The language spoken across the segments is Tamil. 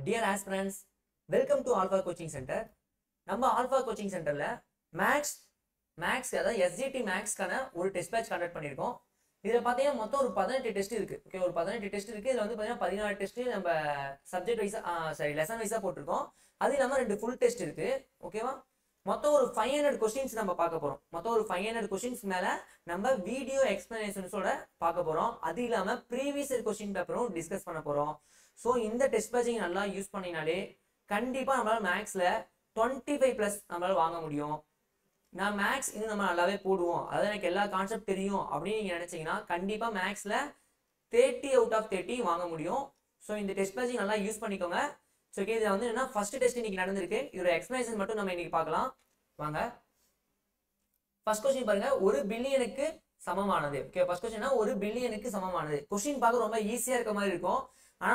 Dear aspirants, welcome to Alpha Coaching Center. நம்ம ஆல்ஃபா கோச்சிங் சென்டர்ல மேக்ஸ் அதாவது எஸ்ஜிடி மேக்ஸ்க்கான ஒரு டெஸ்ட் பேட்ச் கண்டக்ட் பண்ணியிருக்கோம். இதில் பார்த்தீங்கன்னா மொத்தம் ஒரு 18 டெஸ்ட் இருக்கு. ஓகே, ஒரு 18 டெஸ்ட் இருக்கு. இதில் வந்து பார்த்தீங்கன்னா 14 டெஸ்ட் நம்ம சப்ஜெக்ட் வைஸா லெசன் வைஸா போட்டிருக்கோம். அது இல்லாமல் 2 ஃபுல் டெஸ்ட் இருக்கு. ஓகேவா, மொத்தம் ஒரு 500 கொஸ்டின்ஸ் நம்ம பார்க்க போறோம். மொத்தம் ஒரு 500 கொஸ்டின்ஸ் மேல நம்ம வீடியோ எக்ஸ்பிளனேஷன்ஸோட பார்க்க போறோம். அது இல்லாம ப்ரீவியஸ் கொஸ்டின் பேப்பரும் டிஸ்கஸ் பண்ண போறோம். ஸோ இந்த டெஸ்ட் பேட்சிங் நல்லா யூஸ் பண்ணினாலே கண்டிப்பா நம்மளால மேக்ஸ்ல 25+ நம்மளால வாங்க முடியும். நான் மேக்ஸ் இன்னும் நம்ம நல்லாவே போடுவோம், அதாவது எனக்கு எல்லா கான்செப்ட் தெரியும் அப்படின்னு நீங்க நினைச்சீங்கன்னா கண்டிப்பா மேக்ஸ்ல 30 out of 30 வாங்க முடியும். ஸோ இந்த டெஸ்ட் பேட்சிங் நல்லா யூஸ் பண்ணிக்கோங்க. ஸோ ஓகே, இதில் வந்து என்ன ஃபர்ஸ்ட் டெஸ்ட் இன்னைக்கு நடந்திருக்கு. இதோட எக்ஸ்பிளனேஷன் மட்டும் நம்ம இன்னைக்கு பார்க்கலாம் வாங்க. ஃபர்ஸ்ட் கொஸ்டின் பாருங்க, ஒரு பில்லியனுக்கு சமமானது. ஓகே, ஃபர்ஸ்ட் கொஸ்டின் ஒரு பில்லியனுக்கு சமமானது. கொஸ்டின் பார்க்க ரொம்ப ஈஸியா இருக்க மாதிரி இருக்கும். ஆனா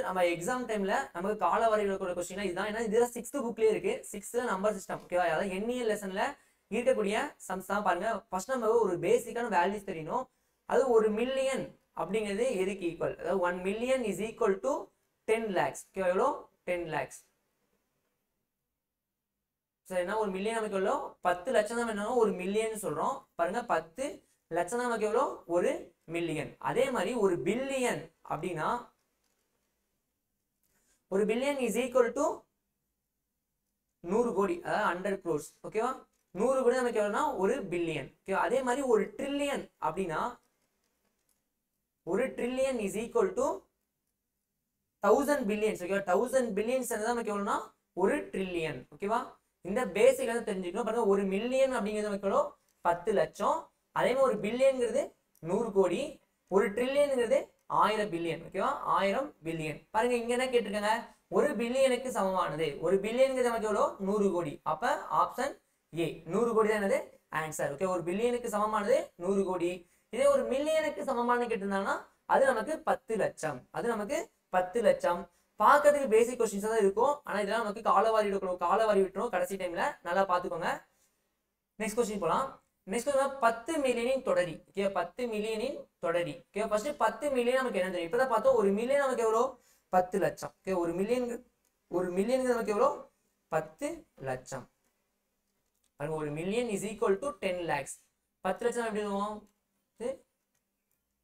நம்ம எக்ஸாம் டைம்ல நமக்கு கால வரையில் கொஸ்டின் இதுதான். ஏன்னா இதுல 6th புக்லயே இருக்கு. 6th number system. ஓகேவா, அதாவது எண்ணியல் லெசன்ல இருக்கக்கூடிய சம்ஸ் தான் பாருங்க. ஃபர்ஸ்ட் நம்ம ஒரு பேசிக்கான வேல்யூஸ் தெரியணும். அது 1 மில்லியன் அப்படிங்கிறது எதுக்கு ஈக்குவல், அதாவது 1 million is equal to 10 lakhs. ஓகேவா, எவ்வளோ 10 lakhs. சரி, என்ன 1 மில்லியன் நமக்கு எவ்வளோ 10 லட்சம் தான் என்னன்னா 1 மில்லியன் சொல்றோம். பாருங்க 10 லட்சம் தான் நமக்கு எவ்வளோ 1 மில்லியன். அதே மாதிரி ஒரு பில்லியன் அப்படின்னா 1 பில்லியன் இஸ் ஈக்குவல் டு 100 கோடி, அதாவது 100 crores. ஓகேவா, 100 கோடி நமக்கு எவ்வளோனா 1 பில்லியன். ஓகேவா, அதே மாதிரி ஒரு ட்ரில்லியன் அப்படின்னா 1 trillion is equal to 1000 billions. ஓகேவா, 1000 பில்லியன்ஸ் நமக்கு எவ்வளோனா 1 ட்ரில்லியன். ஓகேவா, இந்த பேசிக் வந்து தெரிஞ்சுக்கணும். பாருங்க, 1 மில்லியன் அப்படிங்கிறது நமக்கு எவ்வளோ 10 லட்சம். அதே மாதிரி ஒரு பில்லியன்ங்கிறது 100 கோடி, ஒரு ட்ரில்லியன்ங்கிறது 1000 பில்லியன். ஓகேவா, 1000 பில்லியன். பாருங்க, இங்க என்ன கேட்டிருக்காங்க, 1 பில்லியனுக்கு சமமானது. 1 பில்லியனுக்கு நமக்கு எவ்வளோ 100 கோடி. அப்ப ஆப்ஷன் ஏ 100 கோடி தான் என்னது ஆன்சர். ஓகே, 1 பில்லியனுக்கு சமமானது 100 கோடி. இதே 1 மில்லியனுக்கு சமமானது கேட்டிருந்தாங்கன்னா அது நமக்கு 10 லட்சம். அது நமக்கு 10 லட்சம். பார்க்கறதுக்கு பேசிக் கொஸ்டின்ஸ் தான் இருக்கும். ஆனா இதெல்லாம் நமக்கு காலவாரி விட்டுரும் கடைசி டைம்ல. நல்லா பார்த்துக்கோங்க. நெக்ஸ்ட் கொஸ்டின் போலாம். நெக்ஸ்ட் 10 மில்லியனின் தொடரி. ஓகே, 10 மில்லியனின் தொடரி. ஓகே, ஃபர்ஸ்ட் 10 மில்லியன் நமக்கு என்ன தெரியும். இப்பதான் பார்த்தோம் 1 மில்லியன் நமக்கு எவ்வளோ 10 லட்சம். ஓகே, 1 மில்லியன் நமக்கு எவ்வளோ 10 லட்சம். பாருங்க, 1 million is equal to 10 lakhs. 10 லட்சம் எப்படி இருக்கும்,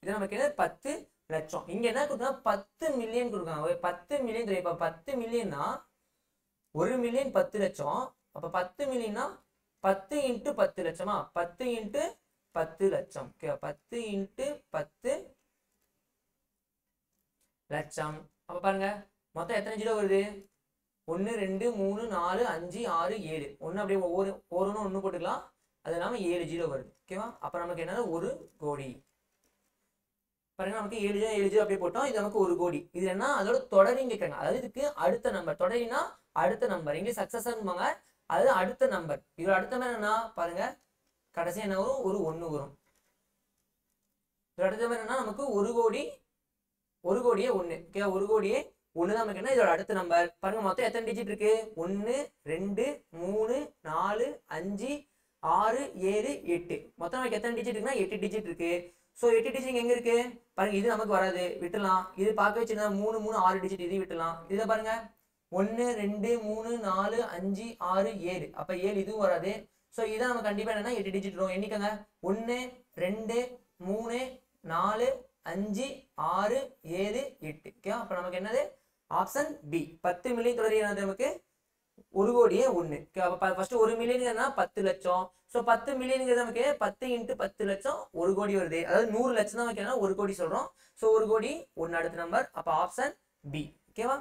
இது நமக்கு என்ன 10 லட்சம். இங்க என்ன கொடுத்தா 10 மில்லியன் கொடுக்காங்க. 10 மில்லியன் தெரியும். இப்ப 10 மில்லியன்னா 1 மில்லியன் 10 லட்சம். அப்ப 10 மில்லியன்னா 10 இன்ட்டு 10 லட்சமா, 10 இன்ட்டு 10 லட்சம். ஓகே, 10 இன்ட்டு 10 லட்சம். அப்ப பாருங்க மொத்தம் எத்தனை ஜீரோ வருது, 1 2 3 4 5 6 7. ஒன்னு அப்படியே ஒவ்வொரு ஒன்று போட்டுக்கலாம். அது இல்லாம 7 ஜீரோ வருது. ஓகேவா, அப்ப நமக்கு என்னது 1 கோடி. பாருங்க, நமக்கு 7 ஜீரோ அப்படியே போட்டோம். இது நமக்கு 1 கோடி. இது என்ன அதோட தொடரின்னு கேட்காங்க. அதாவது இதுக்கு அடுத்த நம்பர். தொடரினா அடுத்த நம்பர். இங்கே சக்சஸ்ன்பாங்க. அது அடுத்த நம்பர். இதோட அடுத்த நம்பர் என்ன பாருங்க, கடைசி என்ன வரும், ஒரு 1 வரும். இதோட அடுத்த நம்பர் என்ன நமக்கு 1 கோடி, 1 கோடியே 1. ஓகே, 1 கோடியே 1 தான் நமக்கு என்ன இதோட அடுத்த நம்பர். பாருங்க, மொத்தம் எத்தனை டிஜிட் இருக்கு, 1 2 3 4 5 6 7 8. மொத்தம் நமக்கு எத்தனை டிஜிட் இருக்குன்னா 8 டிஜிட் இருக்கு. ஸோ 8 டிஜிட் எங்க இருக்கு பாருங்க, இது நமக்கு வராது, விட்டுலாம். இது பார்க்க வச்சுருந்தா 3 3 6 டிஜிட், இது விட்டுலாம். இதுல பாருங்க 1 2 3 4 5 6 7. அப்ப 7 இதுவும் வராது. ஸோ இதான் நம்ம கண்டிப்பா என்னன்னா 8 டிஜிட் வரும். எண்ணிக்கங்க 1 2 3 4 5 6 7 8. ஓகே, அப்ப நமக்கு என்னது ஆப்ஷன் பி. 10 மில்லியன் தொடரி என்னது நமக்கு 1 கோடியே 1. ஃபர்ஸ்ட் 1 மில்லியன் 10 லட்சம். ஸோ 10 மில்லியன் நமக்கு 10 இன்ட்டு 10 லட்சம் 1 கோடி வருது. அதாவது 100 லட்சம் தான் நமக்கு என்ன 1 கோடி சொல்றோம். ஸோ 1 கோடி 1 அடுத்த நம்பர். அப்ப ஆப்ஷன் பி. ஓகேவா,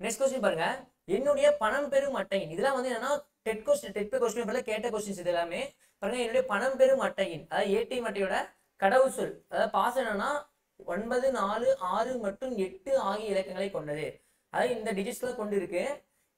நெக்ஸ்ட் கொஸ்டின் பாருங்க, என்னுடைய பணம் பெறும் அட்டையின். இதெல்லாம் வந்து என்னன்னா டெட் கொஸ்டின் கேட்ட கொஸ்டின்ஸ். இது எல்லாமே பாருங்க, என்னுடைய பணம் பெறும் அட்டையின் அதாவது ஏடிஎம் அட்டையோட கடவுள் சொல், அதாவது பாஸ் என்னன்னா 9 4 6 மற்றும் 8 ஆகிய இலக்கங்களை கொண்டது. அதாவது இந்த டிஜிட்ஸ்ல கொண்டு இருக்கு.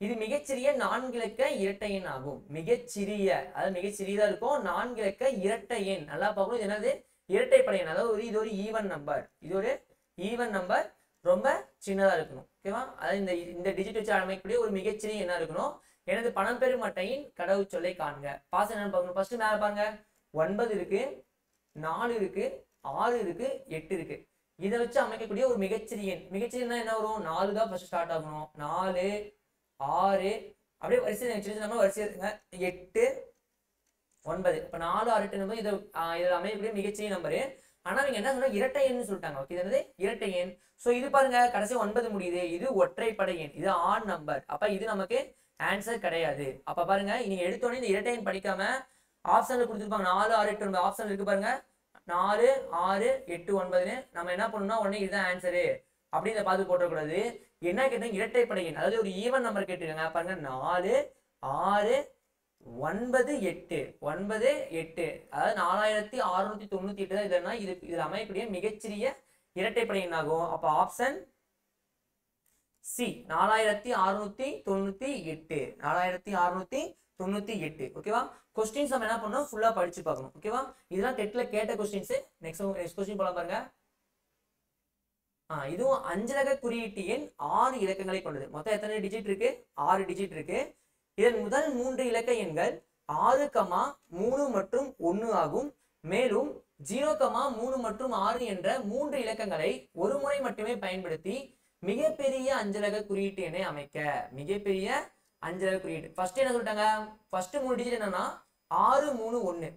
இது மிகச்சிறிய 4 இலக்க இரட்டை எண் ஆகும். மிகச்சிறிய, அதாவது மிகச்சிறியதா இருக்கும் 4 இலக்க இரட்டை எண். நல்லா பார்க்கணும், இது என்னது இரட்டைப்படை எண். அதாவது இது ஒரு ஈவன் நம்பர். இது ஒரு ஈவன் நம்பர், ரொம்ப சின்னதா இருக்கணும். ஓகேவா, அதாவது இந்த டிஜிட் வச்சு அமைக்கக்கூடிய ஒரு மிகச்சிறிய எண்ணா இருக்கணும். எனது பணம் பெறும் அட்டையின் கடவுள் சொல்லை காண்க. பாஸ் என்னன்னு பார்க்கணும். ஃபர்ஸ்ட் மேல பாருங்க, 9 இருக்கு, 4 இருக்கு, 6 இருக்கு, 8 இருக்கு. இதை வச்சு அமைக்கக்கூடிய ஒரு மிகச்சிறிய எண். மிகச்சிறியன்னா என்ன வரும்? 4 தான் ஃபர்ஸ்ட் ஸ்டார்ட் ஆகணும். 4 6 அப்படியே வரிசை நம்ம வரிசை இருக்குங்க. 8 9. இப்போ 4 6 8 நம்பர் இதில் அமையக்கூடிய மிகச்சிறிய நம்பரு. ஆனா நீங்க என்ன சொல்ற இரட்டை எண் சொல்லிட்டாங்க. ஓகே, இது இரட்டை எண். ஸோ இது பாருங்க கடைசி 9 முடியுது. இது ஒற்றைப்படை எண், இது ஆட் நம்பர். அப்ப இது நமக்கு ஆன்சர் கிடையாது. அப்ப பாருங்க நீங்க எடுத்தோடனே இந்த இரட்டை எண் படிக்காம ஆப்ஷன்ல கொடுத்துருப்பாங்க 4 6 8 9 ஆப்ஷன் இருக்கு பாருங்க. 4 6 8 9ன்னு நம்ம என்ன பண்ணணும்னா உடனே இதுதான் ஆன்சரு அப்படின்னு பார்த்து போட்டக்கூடாது. என்ன கேட்டீங்க? இரட்டைப்படை எண், அதாவது ஒரு ஈவன் நம்பர் கேட்டுருங்க. பாருங்க 4 6 9 8 9 8, அதாவது 4698 தான் இதுனா இதுல அமையக்கூடிய மிகச்சிறிய இரட்டைப்படை எண் ஆகும். அப்ப ஆப்ஷன் சி 4698 4698. ஓகேவா? கொஸ்டின்ஸ் நம்ம என்ன பண்ணணும்? ஃபுல்லா படிச்சு பார்க்கணும். ஓகேவா? இதெல்லாம் டெட்ல கேட்ட கொஸ்டின்ஸ். நெக்ஸ்ட் கொஸ்டின் போலாம் பாருங்க. இதுவும் அஞ்சலக குறியீட்டு எண் 6 இலக்கங்களை கொண்டது. மொத்தம் எத்தனை டிஜிட் இருக்கு? 6 டிஜிட் இருக்கு. இதன் முதல் 3 இலக்க எண்கள் 6, 3 மற்றும் 1 ஆகும். மேலும் 0, 3 மற்றும் 6 என்ற 3 இலக்கங்களை ஒரு முறை மட்டுமே பயன்படுத்தி மிகப்பெரிய அஞ்சலக குறியீட்டு எண்ணை அமைக்க. மிகப்பெரிய அஞ்சலக குறியீடு ஃபர்ஸ்ட் என்ன சொல்லிட்டாங்க? ஃபர்ஸ்ட் 3 டிஜிட் என்னன்னா 6 3 1.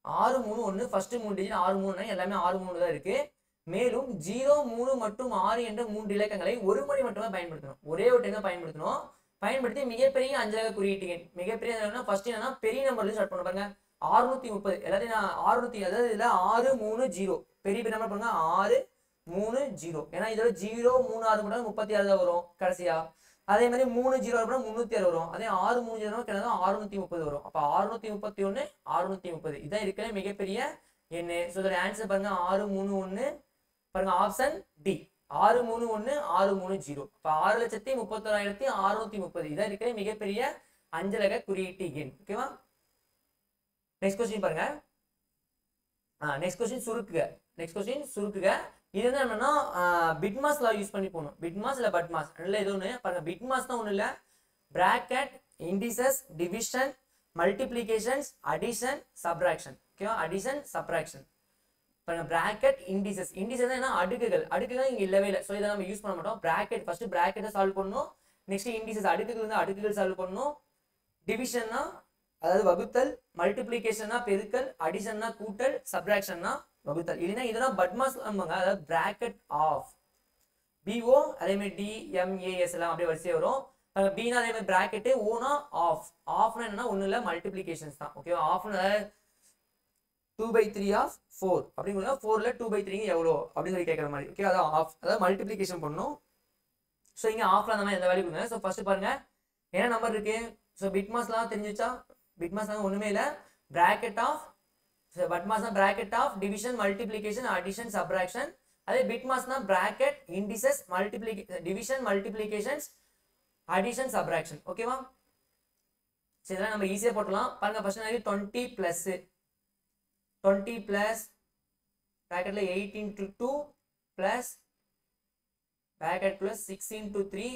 6 3 1 ஃபர்ஸ்ட் 3 டிஜிட் 6 3 எல்லாமே 6 3 தான் இருக்கு. மேலும் 0 3 மற்றும் 6 என்ற 3 இலக்கங்களை ஒரு முறை மட்டுமே பயன்படுத்தணும். ஒரே ஒரு டைம் தான் பயன்படுத்தணும். பயன்படுத்தி மிகப்பெரிய அஞ்சலக குறியீட்டு எண். மிகப்பெரிய ஃபர்ஸ்ட் என்னன்னா பெரிய நம்பர்ல ஸ்டார்ட் பண்ண பாருங்க. 630 எல்லாத்தையும் நான் 600, அதாவது இதுல 6 3 0 பெரிய நம்பர் பண்ணுங்க. 6 3 0, ஏன்னா இதோட 0 3 6 கூட 36 தான் வரும் கடைசியா. அதே மாதிரி 3 0 கூட 306 வரும். அதே 6 3 0 கிட்டத்தட்ட 630 வரும். அப்ப 631 630 இதான் இருக்கிற மிகப்பெரிய எண். சோ இதோட ஆன்சர் பாருங்க 631. பாருங்க ஆப்ஷன் டி 631 630. அப்ப 6,31,630 இதான் இருக்கிற மிகப்பெரிய அஞ்சலக குறியீட்டு எண். ஓகேவா? நெக்ஸ்ட் கொஸ்டின் பாருங்க. நெக்ஸ்ட் கொஸ்டின் சுருக்குக. இது வந்து என்னன்னா பிட்மாஸ் லா யூஸ் பண்ணி போகணும். பிட்மாஸ் இல்ல பட்மாஸ் ரெண்டுல ஏதோ ஒன்று. பாருங்க பிட்மாஸ் தான் ஒன்றும் இல்லை. Bracket, indices, division, multiplications, addition, subtraction. ஓகேவா? Addition, subtraction. பாருங்க பிராக்கெட், இண்டிசஸ். இண்டிசஸ் என்ன? அடுக்குகள் இங்க இல்லவே இல்லை. ஸோ இதை நம்ம யூஸ் பண்ண மாட்டோம். பிராக்கெட் ஃபர்ஸ்ட் பிராக்கெட்டை சால்வ் பண்ணணும். நெக்ஸ்ட் இண்டிசஸ் அடுக்குகள் சால்வ் பண்ணணும். டிவிஷன்னா அதாவது வகுத்தல், மல்டிப்ளிகேஷன்னா பெருக்கல், அடிஷன்னா கூட்டல், சப்ராக்ஷன்னா வகுத்தல். இல்லைன்னா இதெல்லாம் பட்மாஸ் பண்ணுவாங்க. அதாவது பிராக்கெட் ஆஃப் பிஓ, அதே மாதிரி டிஎம்ஏஎஸ் எல்லாம் அப்படியே வரிசையா வரும். பினா அதே மாதிரி பிராக்கெட், ஓனா ஆஃப். ஆஃப்னா என்னன்னா ஒன்றும் இல்லை மல்டிப்ளிகேஷன்ஸ் தான். ஓகேவா? ஆஃப்னா 2/3 ஆஃப் 4 அப்படிங்கிறத 4ல 2/3 எவ்வளோ அப்படின்னு சொல்லி கேட்குற மாதிரி. ஓகே, அதான் ஆஃப், அதாவது மல்டிப்ளிகேஷன் பண்ணணும். ஸோ இங்கே ஆஃப்ல அந்த மாதிரி எந்த வேல்யூ கொடுங்க. ஸோ ஃபர்ஸ்ட் பாருங்க என்ன நம்பர் இருக்கு. ஸோ பிட்மாஸ்லாம் தெரிஞ்சுச்சா? பிட்மாஸ் ஒன்றுமே இல்லை. பிராக்கெட் ஆஃப், பட்மாஸ்னா bracket of division, multiplication, addition, subtraction. அதே பிட்மாஸ்னா bracket, indices, division, multiplications, addition, subtraction. ஓகேவா? சரி, இதெல்லாம் நம்ம ஈஸியாக போட்டலாம். பாருங்க ஃபர்ஸ்ட் 20 பிளஸ் 20 பிளஸ் பிராக்கெட்ல 8 into 2 plus bracket plus 6 into 3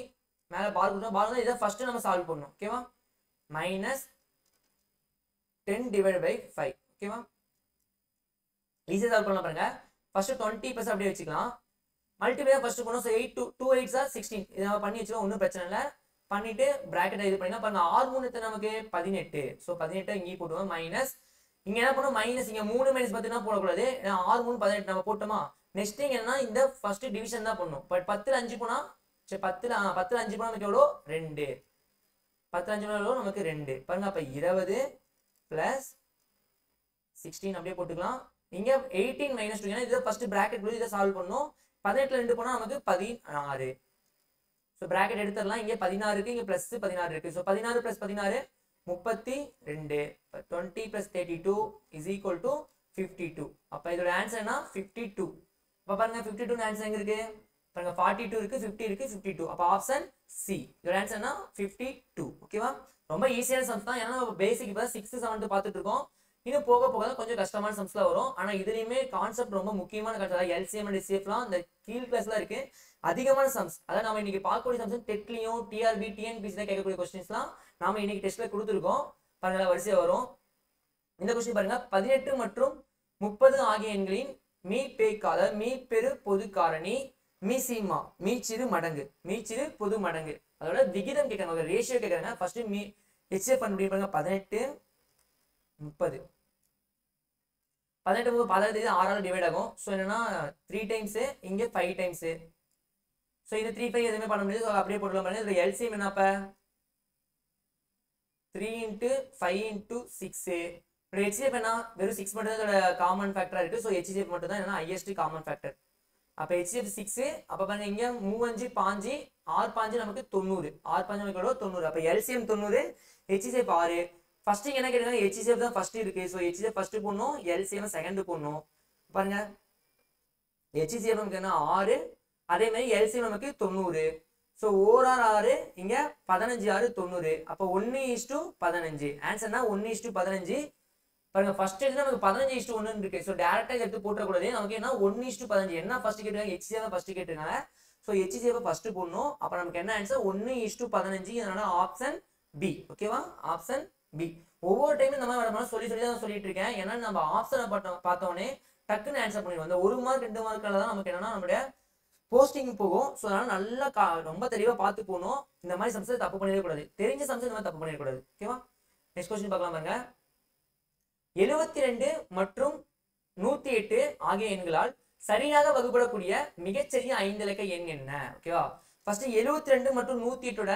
மேல பார் கொடுத்தோம். பார் இதை ஃபர்ஸ்ட் நம்ம சால்வ் பண்ணணும். ஓகேவா? மைனஸ் 10/5. ஓகேவா? ஈஸியா சால்வ் பண்ணலாம். பாருங்க ஃபர்ஸ்ட் 20 பிளஸ் அப்படியே வச்சுக்கலாம். மல்டிப்ளை ஃபர்ஸ்ட் பண்ணோம். ஸோ 8 2 8 16 இதை நம்ம பண்ணி வச்சுக்கலாம். ஒன்றும் பிரச்சனை இல்லை. பண்ணிட்டு பிராக்கெட் இது பண்ணினா பாருங்க 6 3 நமக்கு 18. ஸோ 18 இங்கே போட்டுவோம். மைனஸ் இங்க என்ன பண்ணும்? மைனஸ் இங்க 3 மைனஸ் 10 போடக்கூடாது. 6 3 18 நம்ம போட்டோமா? நெக்ஸ்ட் என்னன்னா இந்த ஃபர்ஸ்ட் டிவிஷன் தான் பண்ணணும். பட் 10ல 5 போனா, சரி 10ல 5 போனா நமக்கு எவ்வளோ? 2. 10ல 5 போனா எவ்வளோ? நமக்கு 2. பாருங்க அப்ப 20 பிளஸ் 16 அப்படியே போட்டுக்கலாம். இங்க 18 மைனஸ் 2, ஏன்னா இதை ஃபர்ஸ்ட் பிராக்கெட் போட்டு இதை சால்வ் பண்ணணும். 18ல 2 போனா நமக்கு 16. ஸோ பிராக்கெட் எடுத்துடலாம். இங்க 16 இருக்கு, இங்க பிளஸ் 16 இருக்கு. So 16 plus 16 32. 20 plus 32 is equal to 52. அப்ப இதோட ஆன்சர் என்ன? 52. அப்ப பாருங்க 52 ஆன்சர் எங்க இருக்கு? பாருங்க 42 இருக்கு, 50 இருக்கு, 52. அப்ப ஆப்ஷன் சி. இதோட ஆன்சர் என்ன? 52. ஓகேவா? ரொம்ப ஈஸியான சம்ஸ் தான். ஏன்னா பேசிக் இப்போ 6 7 பார்த்துட்டு இருக்கோம். இன்னும் போக போக தான் கொஞ்சம் கஷ்டமான சம்ஸ்லாம் வரும். ஆனா இதுலயுமே கான்செப்ட் ரொம்ப முக்கியமான கான்செப்ட். எல்சிஎம் அண்ட் எஸ்சிஎஃப்லாம் இந்த கீழ் கிளாஸ்ல இருக்கு. அதிகமான சம்ஸ், அதாவது நம்ம இன்னைக்கு பார்க்கக்கூடிய சம்ஸ் டெட்லையும் டிஆர்பி டிஎன்பிசில கேட்கக்கூடிய கொஸ்டின்ஸ்லாம் நாம இன்னைக்கு டெஸ்ட்ல கொடுத்துருக்கோம். பாருங்க வரிசையா வரும். இந்த கொஸ்டின் பாருங்க 18 மற்றும் 30 ஆகிய எண்களின் மீப்பேக்கா அதாவது மீப்பெரு பொது காரணி மீசிமா மீச்சிறு மடங்கு மீச்சிறு பொது மடங்கு அதோட விகிதம் கேட்கறாங்க ரேஷியோ கேட்கறாங்க ஃபர்ஸ்ட் HCF கண்டுபிடிப்பாங்க 18 30 18 30 6ஆல டிவைட் ஆகும் ஸோ என்னன்னா 3 டைம்ஸ் இங்க 5 டைம்ஸ் ஸோ இது 3 5 எதுவுமே பண்ண முடியாது அப்படியே போட்டுக்கலாம் பாருங்க இதுல எல்சிஎம் என்னப்ப 3 × 5 × 6 HCF என்ன வெறும் 6 மட்டும் தான் இதோட காமன் ஃபேக்டரா இருக்கு ஸோ HCF மட்டும் தான் என்ன ஹையஸ்ட் காமன் ஃபேக்டர் அப்ப HCF 6 அப்ப பாருங்க இங்க 3 5 5 6 5 நமக்கு 90 6 5 நமக்கு 90 அப்ப LCM 90 HCF 6 ஃபர்ஸ்ட் என்ன கேக்குறாங்க HCF தான் ஃபர்ஸ்ட் இருக்கு சோ HCF ஃபர்ஸ்ட் போடணும் LCM செகண்ட் போடணும் பாருங்க HCF நமக்கு என்ன 6 அதே மாதிரி LCM நமக்கு 90 சோ ஓஆர் 6 இங்க 15 6 90 அப்ப 1:15 ஆன்சர்னா 1:15 பாருங்க ஃபர்ஸ்ட் எடுத்து நமக்கு 15:1 இருக்கு சோ டைரக்டா எடுத்து போட்ற கூடாது நமக்கு என்ன 1:15 என்ன ஃபர்ஸ்ட் கேட்டாங்க HCF ஃபர்ஸ்ட் கேட்டாங்க சோ HCF ஃபர்ஸ்ட் போடணும் அப்ப நமக்கு என்ன ஆன்சர் 1:15 அதனால ஆப்ஷன் பி ஓகேவா ஆப்ஷன் பி ஒவ்வொரு டைம் இந்த மாதிரி வரணும் சொல்லி தான் சொல்லிட்டு இருக்கேன் ஏன்னா நம்ம ஆப்ஷனை பார்த்தோனே டக்குன்னு ஆன்சர் பண்ணிடுவோம் அந்த 1 மார்க் 2 மார்க்கால தான் நமக்கு என்னன்னா நம்மளுடைய போஸ்டிங் போகும் சோ அதனால நல்லா ரொம்ப தெளிவா பார்த்து போகணும் இந்த மாதிரி சம்ஸ் தப்பு பண்ணிடவே கூடாது தெரிஞ்ச சம்ஸ் இந்த மாதிரி தப்பு பண்ணிட கூடாது ஓகேவா நெக்ஸ்ட் क्वेश्चन பார்க்கலாம் பாருங்க 72 மற்றும் 108 ஆகிய எண்களால் சரியாக வகுப்படக்கூடிய மிகச்சிறிய 5 இலக்க எண் என்ன ஓகேவா ஃபர்ஸ்ட் 72 மற்றும் 108 ஓட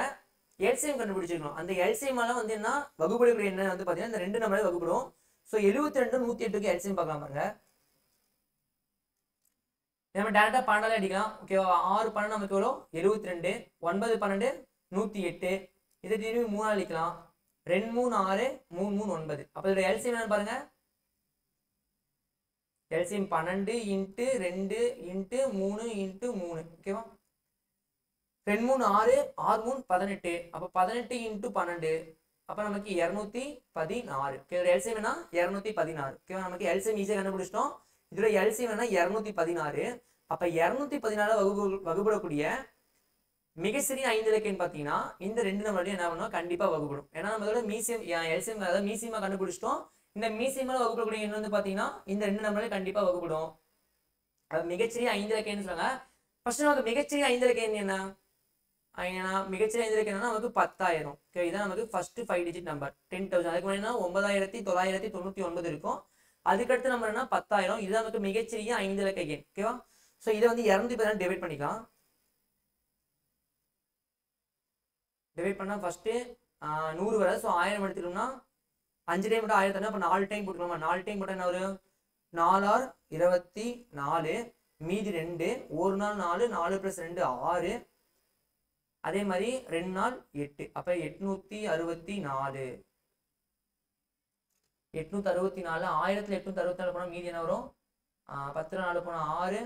LCM கண்டுபிடிச்சிருக்கணும் அந்த LCM ஆல வந்து என்ன வகுப்படக்கூடிய எண் வந்து பாத்தீங்கன்னா இந்த ரெண்டு நம்பரே வகுப்படும் சோ 72 108 க்கு LCM பார்க்கலாம் பாருங்க நம்ம டைரக்டா 12 அடிக்கலாம் ஓகேவா 6 12 நமக்கு எவ்வளவு 72 9 12 108 இதை திரும்பி 3 ஆல் அடிக்கலாம் 2 3 6 3 3 9 அப்ப இதோட LCM என்ன பாருங்க LCM 12 × 2 × 3 × 3 ஓகேவா 2 3 6 6 3 18 அப்ப 18 × 12 அப்ப நமக்கு 216 ஓகே இதோட LCM என்ன 216 ஓகேவா நமக்கு LCM ஈஸியா கண்டுபிடிச்சிட்டோம் இதோட LCM என்ன 216 அப்ப 216 வகுப்படக்கூடிய மிகச்சிறிய 5 இலக்க எண் பாத்தீங்கன்னா இந்த ரெண்டு நம்பரையும் என்ன பண்ணணும் கண்டிப்பா வகுப்படும் ஏன்னா நம்மளோட மீசியம் LCM அதாவது மீசியமா கண்டுபிடிச்சிட்டோம் இந்த மீசியமா வகுப்படக்கூடிய எண் வந்து பாத்தீங்கன்னா இந்த ரெண்டு நம்பரையும் கண்டிப்பா வகுப்படும் அது மிகச்சிறிய 5 இலக்க எண் சொல்றாங்க ஃபர்ஸ்ட் நமக்கு மிகச்சிறிய 5 இலக்க எண் என்ன மிகச்சிறிய 5 இலக்க எண் நமக்கு 10000 ஓகே இதான் நமக்கு ஃபர்ஸ்ட் 5 டிஜிட் நம்பர் 10000 அதுக்கு முன்னாடி 9999 இருக்கும் அதுக்கு அடுத்து நம்பர் என்ன 10000 இது நமக்கு மிகச்சிறிய 5 இலக்க எண் ஓகேவா சோ இத வந்து 216 டிவைட் பண்ணிக்கலாம் டிவைட் பண்ணா ஃபர்ஸ்ட் 100 வர சோ 1000 எடுத்துட்டோம்னா 5 டைம் போட்டா 1000 தான அப்ப 4 டைம் போட்டுக்கலாமா 4 டைம் போட்டா என்ன வரும் 4 ஆர் 24 மீதி 2 ஒரு நாள் 4 4 + 2 6 அதே மாதிரி 2 நாள் 8 அப்ப 864 864 1000ல 864 போனா மீதி என்ன வரும் 10 4 போனா 6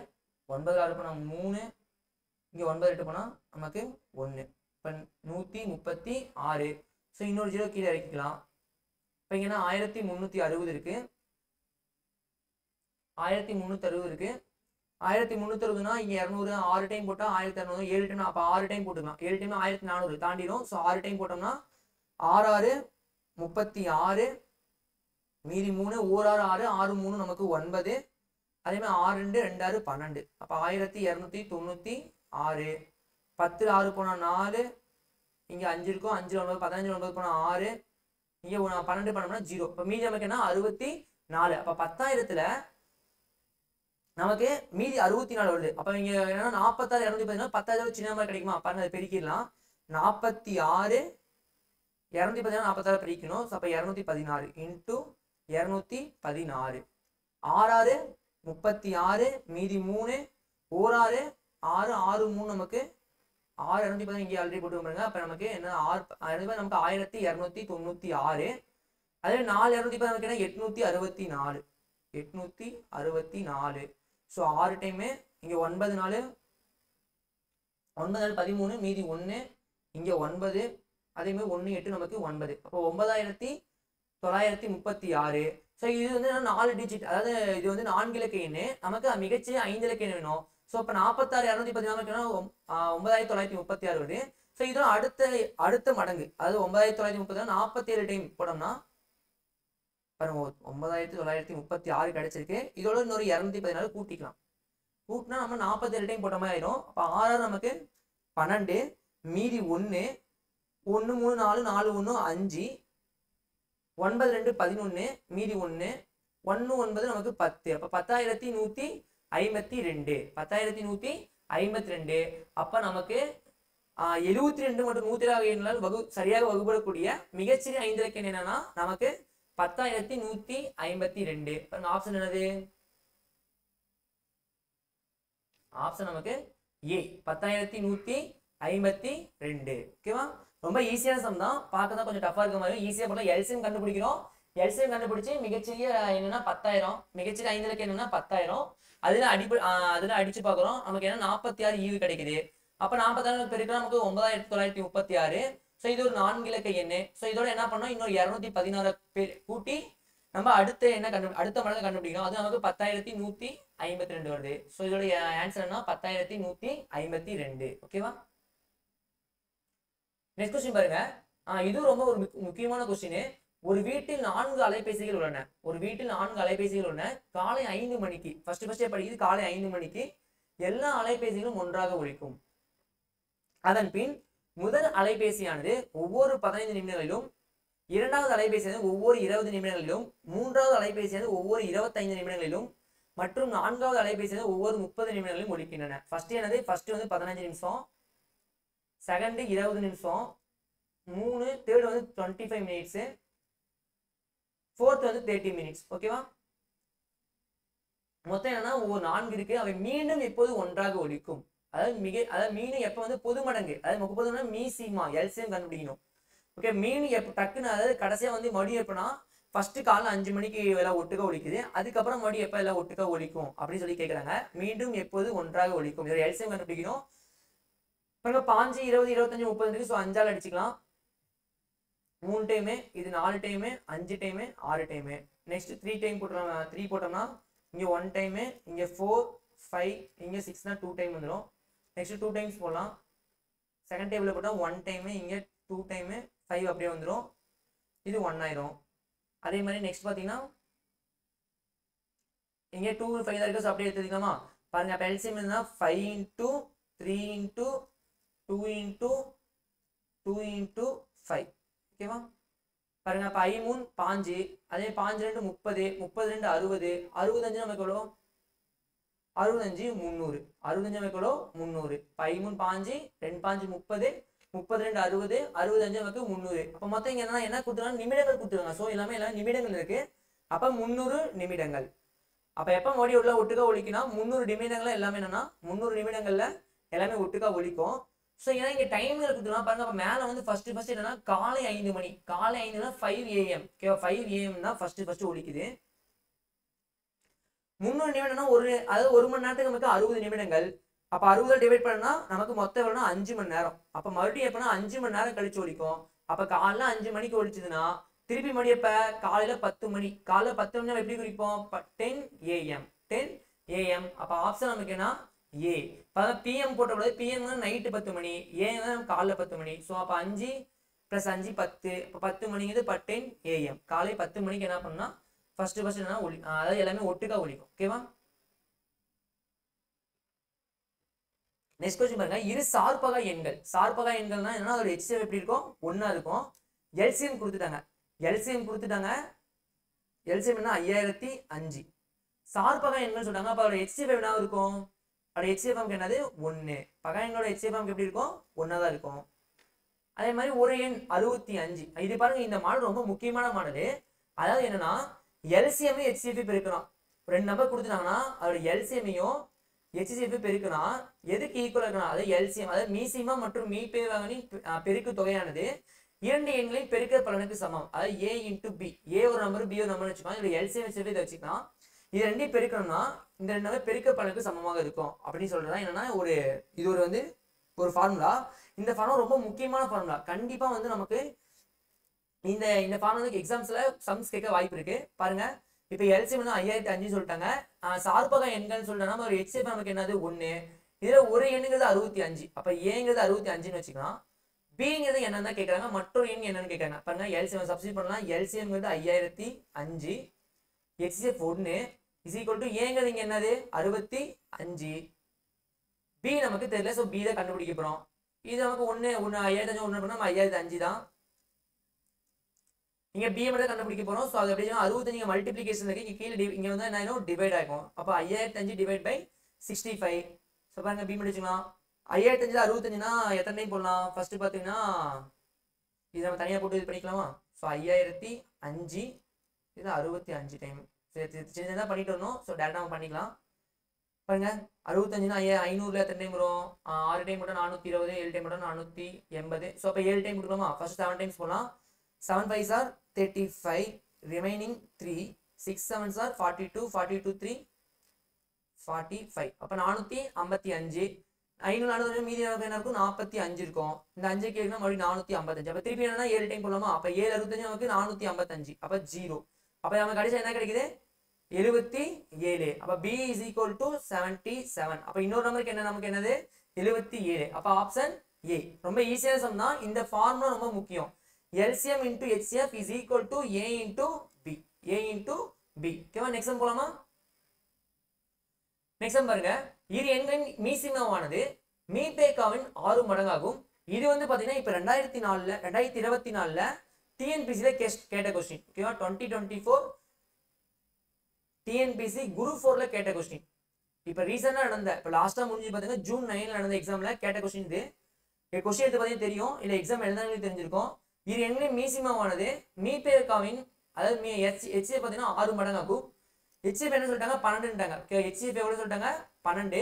9 6 போனா 3 இங்க 9 8 போனா நமக்கு 1 இப்ப 136 சோ இன்னொரு 0 கீழ இறக்கிக்கலாம் இப்ப இங்க 1360 இருக்கு 1360 இருக்கு 1360னா இங்க 200 6 டைம் போட்டா 1200 7 டைம் அப்ப 6 டைம் போட்டுக்கலாம் 7 டைம் 1400 தாண்டிடும் சோ 6 டைம் போட்டோம்னா 6 6 36 மீதி 3 1 6 6 6 3 நமக்கு 9 அதே மாதிரி 6 2 2 6 12 அப்ப 1296 10 6 போனா 4 இங்க 5 இருக்கும் 5 9 15 9 போனா 6 இங்க 12 பண்ணோம்னா 0 அப்ப மீதி நமக்கு என்ன 64 அப்ப 10000த்துல நமக்கு மீதி 64 வருது அப்ப இங்க என்னன்னா 46 210 10000 சின்ன மாதிரி கிடைக்குமா பாருங்க அதை பெருக்கிடலாம் 46 216 46 பெருக்கணும் அப்ப 216 × 216 6 36 மீதி 3 1 6 6 6 3 நமக்கு 6 210 இங்கே ஆல்ரெடி போட்டு பாருங்க அப்ப நமக்கு என்ன 6 நமக்கு 1296 அதே 4 210 நமக்கு என்ன 864 864 சோ 6 டைம் இங்க 9 4 9 4 13 மீதி 1 இங்க 9 அதே மாதிரி 1 8 நமக்கு 9 அப்போ 9936 சோ இது வந்து 4 டிஜிட் அதாவது இது வந்து 4 இலக்க எண் நமக்கு மிகச்சிறிய 5 இலக்க எண் வேணும் சோ அப்ப 46 210 நமக்கு 9936 வருது சோ இதோட அடுத்த மடங்கு அதாவது 9930 47 டைம் போடோம்னா பாருங்க 9936 கிடைச்சிருக்கு. இதோட இன்னொரு 214 கூட்டிக்கலாம். கூட்டினா நம்ம 47 டைம் போட்ட மாதிரி ஆயிரும். அப்போ 6 நமக்கு 12, மீதி 1 1 3 4 4 1 5 9 2 11, மீதி 1 1 9 நமக்கு 10. அப்போ 10,152 10,152. அப்போ நமக்கு 72 மற்றும் 107 எண்ணால் சரியாக வகுப்படக்கூடிய மிகச்சிறிய 5 இலக்க எண் என்னன்னா நமக்கு 10,152. ஆப்ஷன் என்னது? ஆப்ஷன் நமக்கு ஏ 10,152. ஓகேவா? ரொம்ப ஈஸியான சம் தான், பார்க்க தான் கொஞ்சம் டஃபா இருக்க மாதிரி. ஈஸியா போல எல்சிஎம் கண்டுபிடிக்கிறோம். எல்சிஎம் கண்டுபிடிச்சு மிகச்சிறிய என்னன்னா 10,000, மிகச்சிறிய 5 இலக்க என்னன்னா 10,000. அதுல அடிச்சு பாக்குறோம். நமக்கு என்ன 46 ஈவு கிடைக்குது. அப்ப 46 பெருக்கினா நமக்கு 9,936. ஸோ இது ஒரு 4 இலக்க எண்ணு. ஸோ இதோட என்ன பண்ணோம், இன்னொரு 216 கூட்டி நம்ம அடுத்த மடங்கு கண்டுபிடிக்கணும். அது நமக்கு 10,152 வருது. ஸோ இதோட ஆன்சர் என்ன 10,152. ஓகேவா? நெக்ஸ்ட் கொஸ்டின் பாருங்க. இது ரொம்ப ஒரு முக்கியமான கொஸ்டின். ஒரு வீட்டில் 4 அலைபேசிகள் உள்ளன. காலை 5 மணிக்கு ஃபர்ஸ்ட் படிக்குது. காலை 5 மணிக்கு எல்லா அலைபேசிகளும் ஒன்றாக ஒலிக்கும். அதன் பின் முதல் அலைபேசியானது ஒவ்வொரு 15 நிமிடங்களிலும், இரண்டாவது அலைபேசியானது ஒவ்வொரு 20 நிமிடங்களிலும், மூன்றாவது அலைபேசியானது ஒவ்வொரு 25 நிமிடங்களிலும் மற்றும் நான்காவது அலைபேசியானது ஒவ்வொரு 30 நிமிடங்களிலும் ஒலிக்கின்றன. ஃபர்ஸ்ட் வந்து 15 நிமிஷம், செகண்ட் 20 நிமிஷம், தேர்ட் வந்து 25 மினிட்ஸ், ஃபோர்த் வந்து 30 மினிட்ஸ். ஓகேவா? மொத்தம் என்னன்னா ஒவ்வொரு 4 இருக்கு. அவை மீண்டும் எப்போது ஒன்றாக ஒலிக்கும். அதாவது மீண்டும் எப்ப வந்து பொது மடங்கு, அதாவது முப்பதுனா மீசிமா எல்சிஎம் கண்டுபிடிக்கணும். ஓகே, மீண்டும் எப்ப டக்குன்னு, அதாவது கடைசியா வந்து மறுபடியும் எப்பனா ஃபர்ஸ்ட் காலைல 5 மணிக்கு எல்லாம் ஒட்டுக்கா ஒலிக்குது. அதுக்கப்புறம் மறுபடியும் எப்ப எல்லாம் ஒட்டுக்கா ஒலிக்கும் அப்படின்னு சொல்லி கேட்கறாங்க. மீண்டும் எப்போது ஒன்றாக ஒலிக்கும், இதோட எல்சிஎம் கண்டுபிடிக்கணும். 5, 20, 25, 30. ஸோ 5ஆல் அடிச்சுக்கலாம். 3 டைமு, இது 4 time, 5 time, 6 time. Next 3 time போட்டோம். 3 போட்டோம்னா இங்க 1 டைமு, இங்க 4, 5, இங்க 6னா 2 டைம் வந்துடும். நெக்ஸ்ட் 2 டைம்ஸ் போடலாம். செகண்ட் டேபிள் போட்டா 1 டைமு, இங்க 2 டைமு, 5 அப்படியே வந்துடும். இது 1 ஆயிரும். அதே மாதிரி நெக்ஸ்ட் பாத்தீங்கன்னா இங்க 2, 5 தான் இருக்கு. அப்படியே எடுத்துக்கலாமா? பாருங்க, அப்ப எல்சிஎம் என்ன 5 × 3 × 2 × 2 × 5. ஓகேவா? பாருங்க, அப்ப 5 3 5, அதே 5 2 30, 30 2 60, 65 நமக்கு எவ்வளோ 65 300, 65 நமக்கு எவ்வளோ 300. 5 3 5, 2 5 30, 30 2 60, 65 நமக்கு 300. அப்ப மொத்தம் இங்க என்ன கொடுத்துருக்காங்க, நிமிடங்கள் கொடுத்துருக்காங்க. ஸோ எல்லாமே நிமிடங்கள் இருக்கு. அப்ப 300 நிமிடங்கள். அப்ப எப்ப மறுபடியும் உள்ள ஒட்டுக்கா ஒலிக்குன்னா 300 நிமிடங்கள்ல எல்லாமே என்னன்னா 300 நிமிடங்கள்ல எல்லாமே ஒட்டுக்கா ஒலிக்கும். ஸோ ஏன்னா இங்க டைம் இருக்குதுன்னா பாருங்க. அப்ப மேல வந்து ஃபர்ஸ்ட் என்னன்னா காலை 5 மணி, காலை 5 5 AM. ஓகேவா? 5 AM தான் ஃபர்ஸ்ட் ஒலிக்குது. 300 நிமிடம்னா அதாவது 1 மணி நேரத்துக்கு நமக்கு 60 நிமிடங்கள். அப்ப 60 டிவைட் பண்ணா நமக்கு மொத்தம் எவ்வளோனா 5 மணி நேரம். அப்ப மறுபடியும் எப்பனா 5 மணி நேரம் கழிச்சு ஒலிக்கும். அப்ப காலைல 5 மணிக்கு ஒலிச்சதுன்னா திருப்பி மறுபடியும் எப்ப காலையில 10 மணி, காலைல 10 மணி எப்படி குறிப்போம் 10 AM, 10 AM. அப்ப ஆப்ஷன் நமக்கு என்ன ஏ. PM போட்டக்கூடாது. PM நைட்டு 10 மணி, AM காலைல 10 மணி. ஸோ அப்ப 5 + 5 10. இப்போ 10 மணிங்கிறது 10 AM. காலை 10 மணிக்கு என்ன பண்ணா ஃபர்ஸ்ட் என்ன அதாவது எல்லாமே ஒட்டுக்கா ஒலிக்கும். ஓகேவா? நெக்ஸ்ட் क्वेश्चन பாருங்க. இரு சார்பகா எண்கள்னா என்னன்னா அதோட HCF எப்படி இருக்கும், 1 இருக்கும். எல்சிஎம் கொடுத்துட்டாங்க. எல்சிஎம் என்ன 5005. சார்பகா எண்கள் சொல்றாங்க. அப்ப அதோட HCF என்ன இருக்கும், அதோட HCF என்னது 1. பகா எண்ணோட HCF எப்படி இருக்கும் 1 தான் இருக்கும். அதே மாதிரி ஒரு எண் 65. இது பாருங்க, இந்த மாடல் ரொம்ப முக்கியமான மாடல். அதாவது என்னன்னா எல்சிஎம் HCF பெருக்கணும். 2 நம்பர் கொடுத்துட்டாங்கன்னா அதோட எல்சிஎம்மையும் HCF பெருக்கணும். எதுக்கு ஈக்குவலா இருக்கணும், அதாவது எல்சிஎம், அதாவது மீசிமா மற்றும் மீபேவானின் பெருக்கு தொகையானது 2 எண்களின் பெருக்க பலனுக்கு சமம். அதாவது A × B, A ஒரு நம்பர், B ஒரு நம்பர் வச்சுக்கலாம். இதோட எல்சிஎம் HCF இதை வச்சுக்கலாம். இது 2 பெருக்கணும்னா இந்த 2 நம்பர் பெருக்க பலனுக்கு சமமாக இருக்கும் அப்படின்னு சொல்றதா என்னன்னா இது ஒரு ஃபார்முலா. இந்த ஃபார்முலா ரொம்ப முக்கியமான ஃபார்முலா. கண்டிப்பா வந்து நமக்கு இந்த ஃபார்முலா எக்ஸாம்ஸ்ல சம்ஸ் கேட்க வாய்ப்பு இருக்கு. பாருங்க, இப்ப எல்சிஎம் 5005 சொல்லிட்டாங்க. சார்பகா எண்கள் சொல்லிட்டாங்க. ஒரு HCF நமக்கு என்னது 1. இதுல ஒரு எண்ணுங்கிறது 65. அப்ப ஏங்கிறது 65ன்னு வச்சுக்கலாம். பிங்கிறது என்னன்னு தான் கேட்குறாங்க, மற்றொரு எண் என்னன்னு கேட்குறாங்க. பாருங்க எல்சிஎம் சப்ஸ்டிட் பண்ணலாம். எல்சிஎம்ங்கிறது 5005, HCF 1 இஸ் ஈக்குவல் டு ஏங்கிறது இங்கே என்னது 65, பி நமக்கு தெரியல. ஸோ பி தான் கண்டுபிடிக்க போகிறோம். இது நமக்கு 5005 ஒன்று பண்ணால் நம்ம 5005 தான். இங்கே பி மட்டும் கண்டுபிடிக்க போகிறோம். ஸோ அது எப்படின்னா 65 மல்டிப்ளிகேஷன் இருக்கு, இங்கே கீழே இங்கே வந்து என்ன ஆகும் டிவைட் ஆகும். அப்போ 5005 டிவைட் பை 65. ஸோ பாருங்க பி மட்டும் வச்சுக்கலாம். 5005 65னா எத்தனை டைம் போடலாம்? ஃபர்ஸ்ட் பார்த்தீங்கன்னா இது நம்ம தனியாக போட்டு இது பண்ணிக்கலாமா? ஸோ 5005 இது 65 டைம் சின்னதாக பண்ணிட்டு வரணும். ஸோ டேரெக்டாக நம்ம பண்ணிக்கலாம். பாருங்க 65னா 500ல எத்தனை டைம் வரும்? 6 டைம் மட்டும் 420, 7 டைம் மட்டும் 480. ஸோ அப்போ 7 டைம் கொடுக்கலாமா? ஃபர்ஸ்ட் 7 டைம்ஸ் போடலாம். 7 5s are 35, remaining 3, 6 7s are 42, 42 3 45. அப்போ 455. 500 மீதி என்ன இருக்கும்? 45 இருக்கும். இந்த 5 கேட்கணும் மறுபடியும் 455. அப்போ திருப்பி என்னன்னா 7 டைம் போடலாமா? அப்போ 7 65 நமக்கு 455. அப்போ 0. அப்போ நமக்கு கடைசி என்ன கிடைக்குது? 77. அப்போ B is equal to 77. அப்போ இன்னொரு நம்பருக்கு என்ன நமக்கு என்னது 77. அப்போ ஆப்ஷன் A. ரொம்ப ஈஸியான சம் தான். இந்த ஃபார்முலா ரொம்ப முக்கியம். LCM into HCF is equal to A into B. A into B. ஓகேவா? நெக்ஸ்ட் சம் போலாமா? நெக்ஸ்ட் சம் பாருங்க. இரு எண்களின் மீசிமாவானது மீபேக்காவின் 6 மடங்காகும். இது வந்து பாத்தீங்கன்னா இப்ப 2024ல டிஎன்பிசில கேட்ட கொஸ்டின். ஓகேவா? 2024 டிஎன்பிசி குரூப் 4ல கேட்ட கொஸ்டின். இப்ப ரீசெண்டா நடந்த இப்ப லாஸ்டா முடிஞ்சு பாத்தீங்கன்னா ஜூன் 9ல நடந்த எக்ஸாம்ல கேட்ட கொஸ்டின் இது. கொஸ்டின் எடுத்து பாத்தீங்கன்னா தெரியும், இல்ல எக்ஸாம் எழுதானே தெரிஞ்சிருக்கும். இரு எண்களின் மீசிமாவானது மீபேக்காவின் அதாவது HCF பாத்தீங்கன்னா 6 மடங்காகும். HCF என்ன சொல்லிட்டாங்க? 12ட்டாங்க. HCF எவ்வளவு சொல்லிட்டாங்க? 12.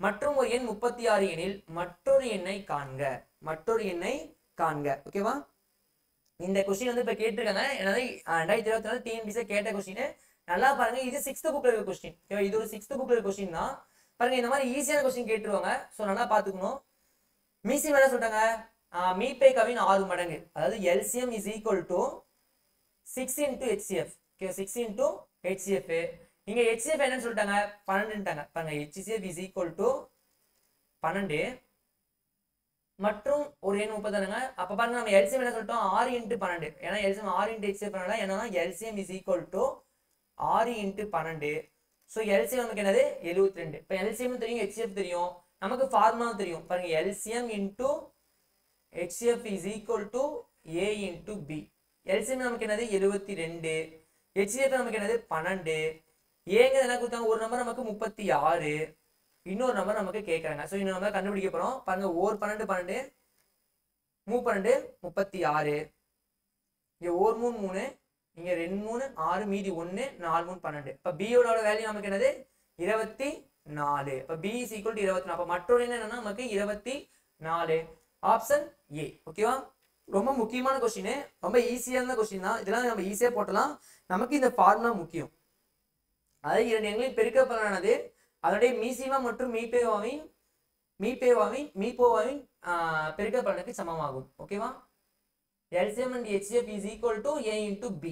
மற்றும் ஒரு எண் 36 எனில் மற்றொரு எண்ணை காண்க. மற்றொரு எண்ணை காண்க. ஓகேவா? இந்த கொஸ்டின் வந்து இப்ப கேட்டிருக்காங்க. என்னது 2024 டிஎன்பிசி கேட்ட கொஸ்டின். நல்லா பாருங்க, இது 6th புக்ல இருக்க கொஸ்டின். ஓகேவா? இது ஒரு 6th புக்ல இருக்க கொஸ்டின் தான். பாருங்க இந்த மாதிரி ஈஸியான கொஸ்டின் கேட்டுருவாங்க. ஸோ நல்லா பாத்துக்கணும். மீசி என்ன சொல்லிட்டாங்க? மீபேக்காவின் 6 மடங்கு. அதாவது LCM is equal to 6 into HCF. Okay 6 into HCF. இங்க HCF என்னன்னு சொல்லிட்டாங்க? 12ட்டாங்க. பாருங்க HCF is equal to 12 மற்றும் ஒரு எண் 30. அப்ப பாருங்க நம்ம LCM என்ன சொல்லிட்டோம்? 6 into 12. ஏன்னா LCM 6 into HCF பண்ணல. ஏன்னா LCM is equal to 6 into 12. So LCM நமக்கு என்னது 72. இப்போ LCM தெரியும், HCF தெரியும், நமக்கு ஃபார்முலா தெரியும். பாருங்க LCM into HCF is equal to A into B. LCM நமக்கு என்னது 72, HCF நமக்கு என்னது 12. ஏங்கிறது என்ன கொடுத்தாங்க? ஒரு நம்பர் நமக்கு 36, இன்னொரு நம்பர் நமக்கு கேட்கறாங்க. ஸோ இன்னொரு நம்பர் கண்டுபிடிக்க போறோம். பாருங்க ஓர் 12 12, 3 36, இங்க ஓர் 3 3, இங்க 2 3 6, மீதி 1 4 3 12. இப்ப B யோட வேல்யூ நமக்கு என்னது 24. இப்ப B is equal to 24. அப்ப மற்றொரு என்னன்னா நமக்கு 24. Option A. ஓகேவா? ரொம்ப முக்கியமான கொஸ்டின், ரொம்ப ஈஸியான கொஸ்டின் தான். இதெல்லாம் நம்ம ஈஸியா போட்டலாம். நமக்கு இந்த ஃபார்முலா முக்கியம். அதாவது இரண்டு எண்களின் பெருக்கற்பலனானது அதனுடைய மீசிமா மற்றும் மீபோவாவின் பெருக்கற்பலனுக்கு சமமாகும். ஓகேவா? LCM and HCF is equal to A into B.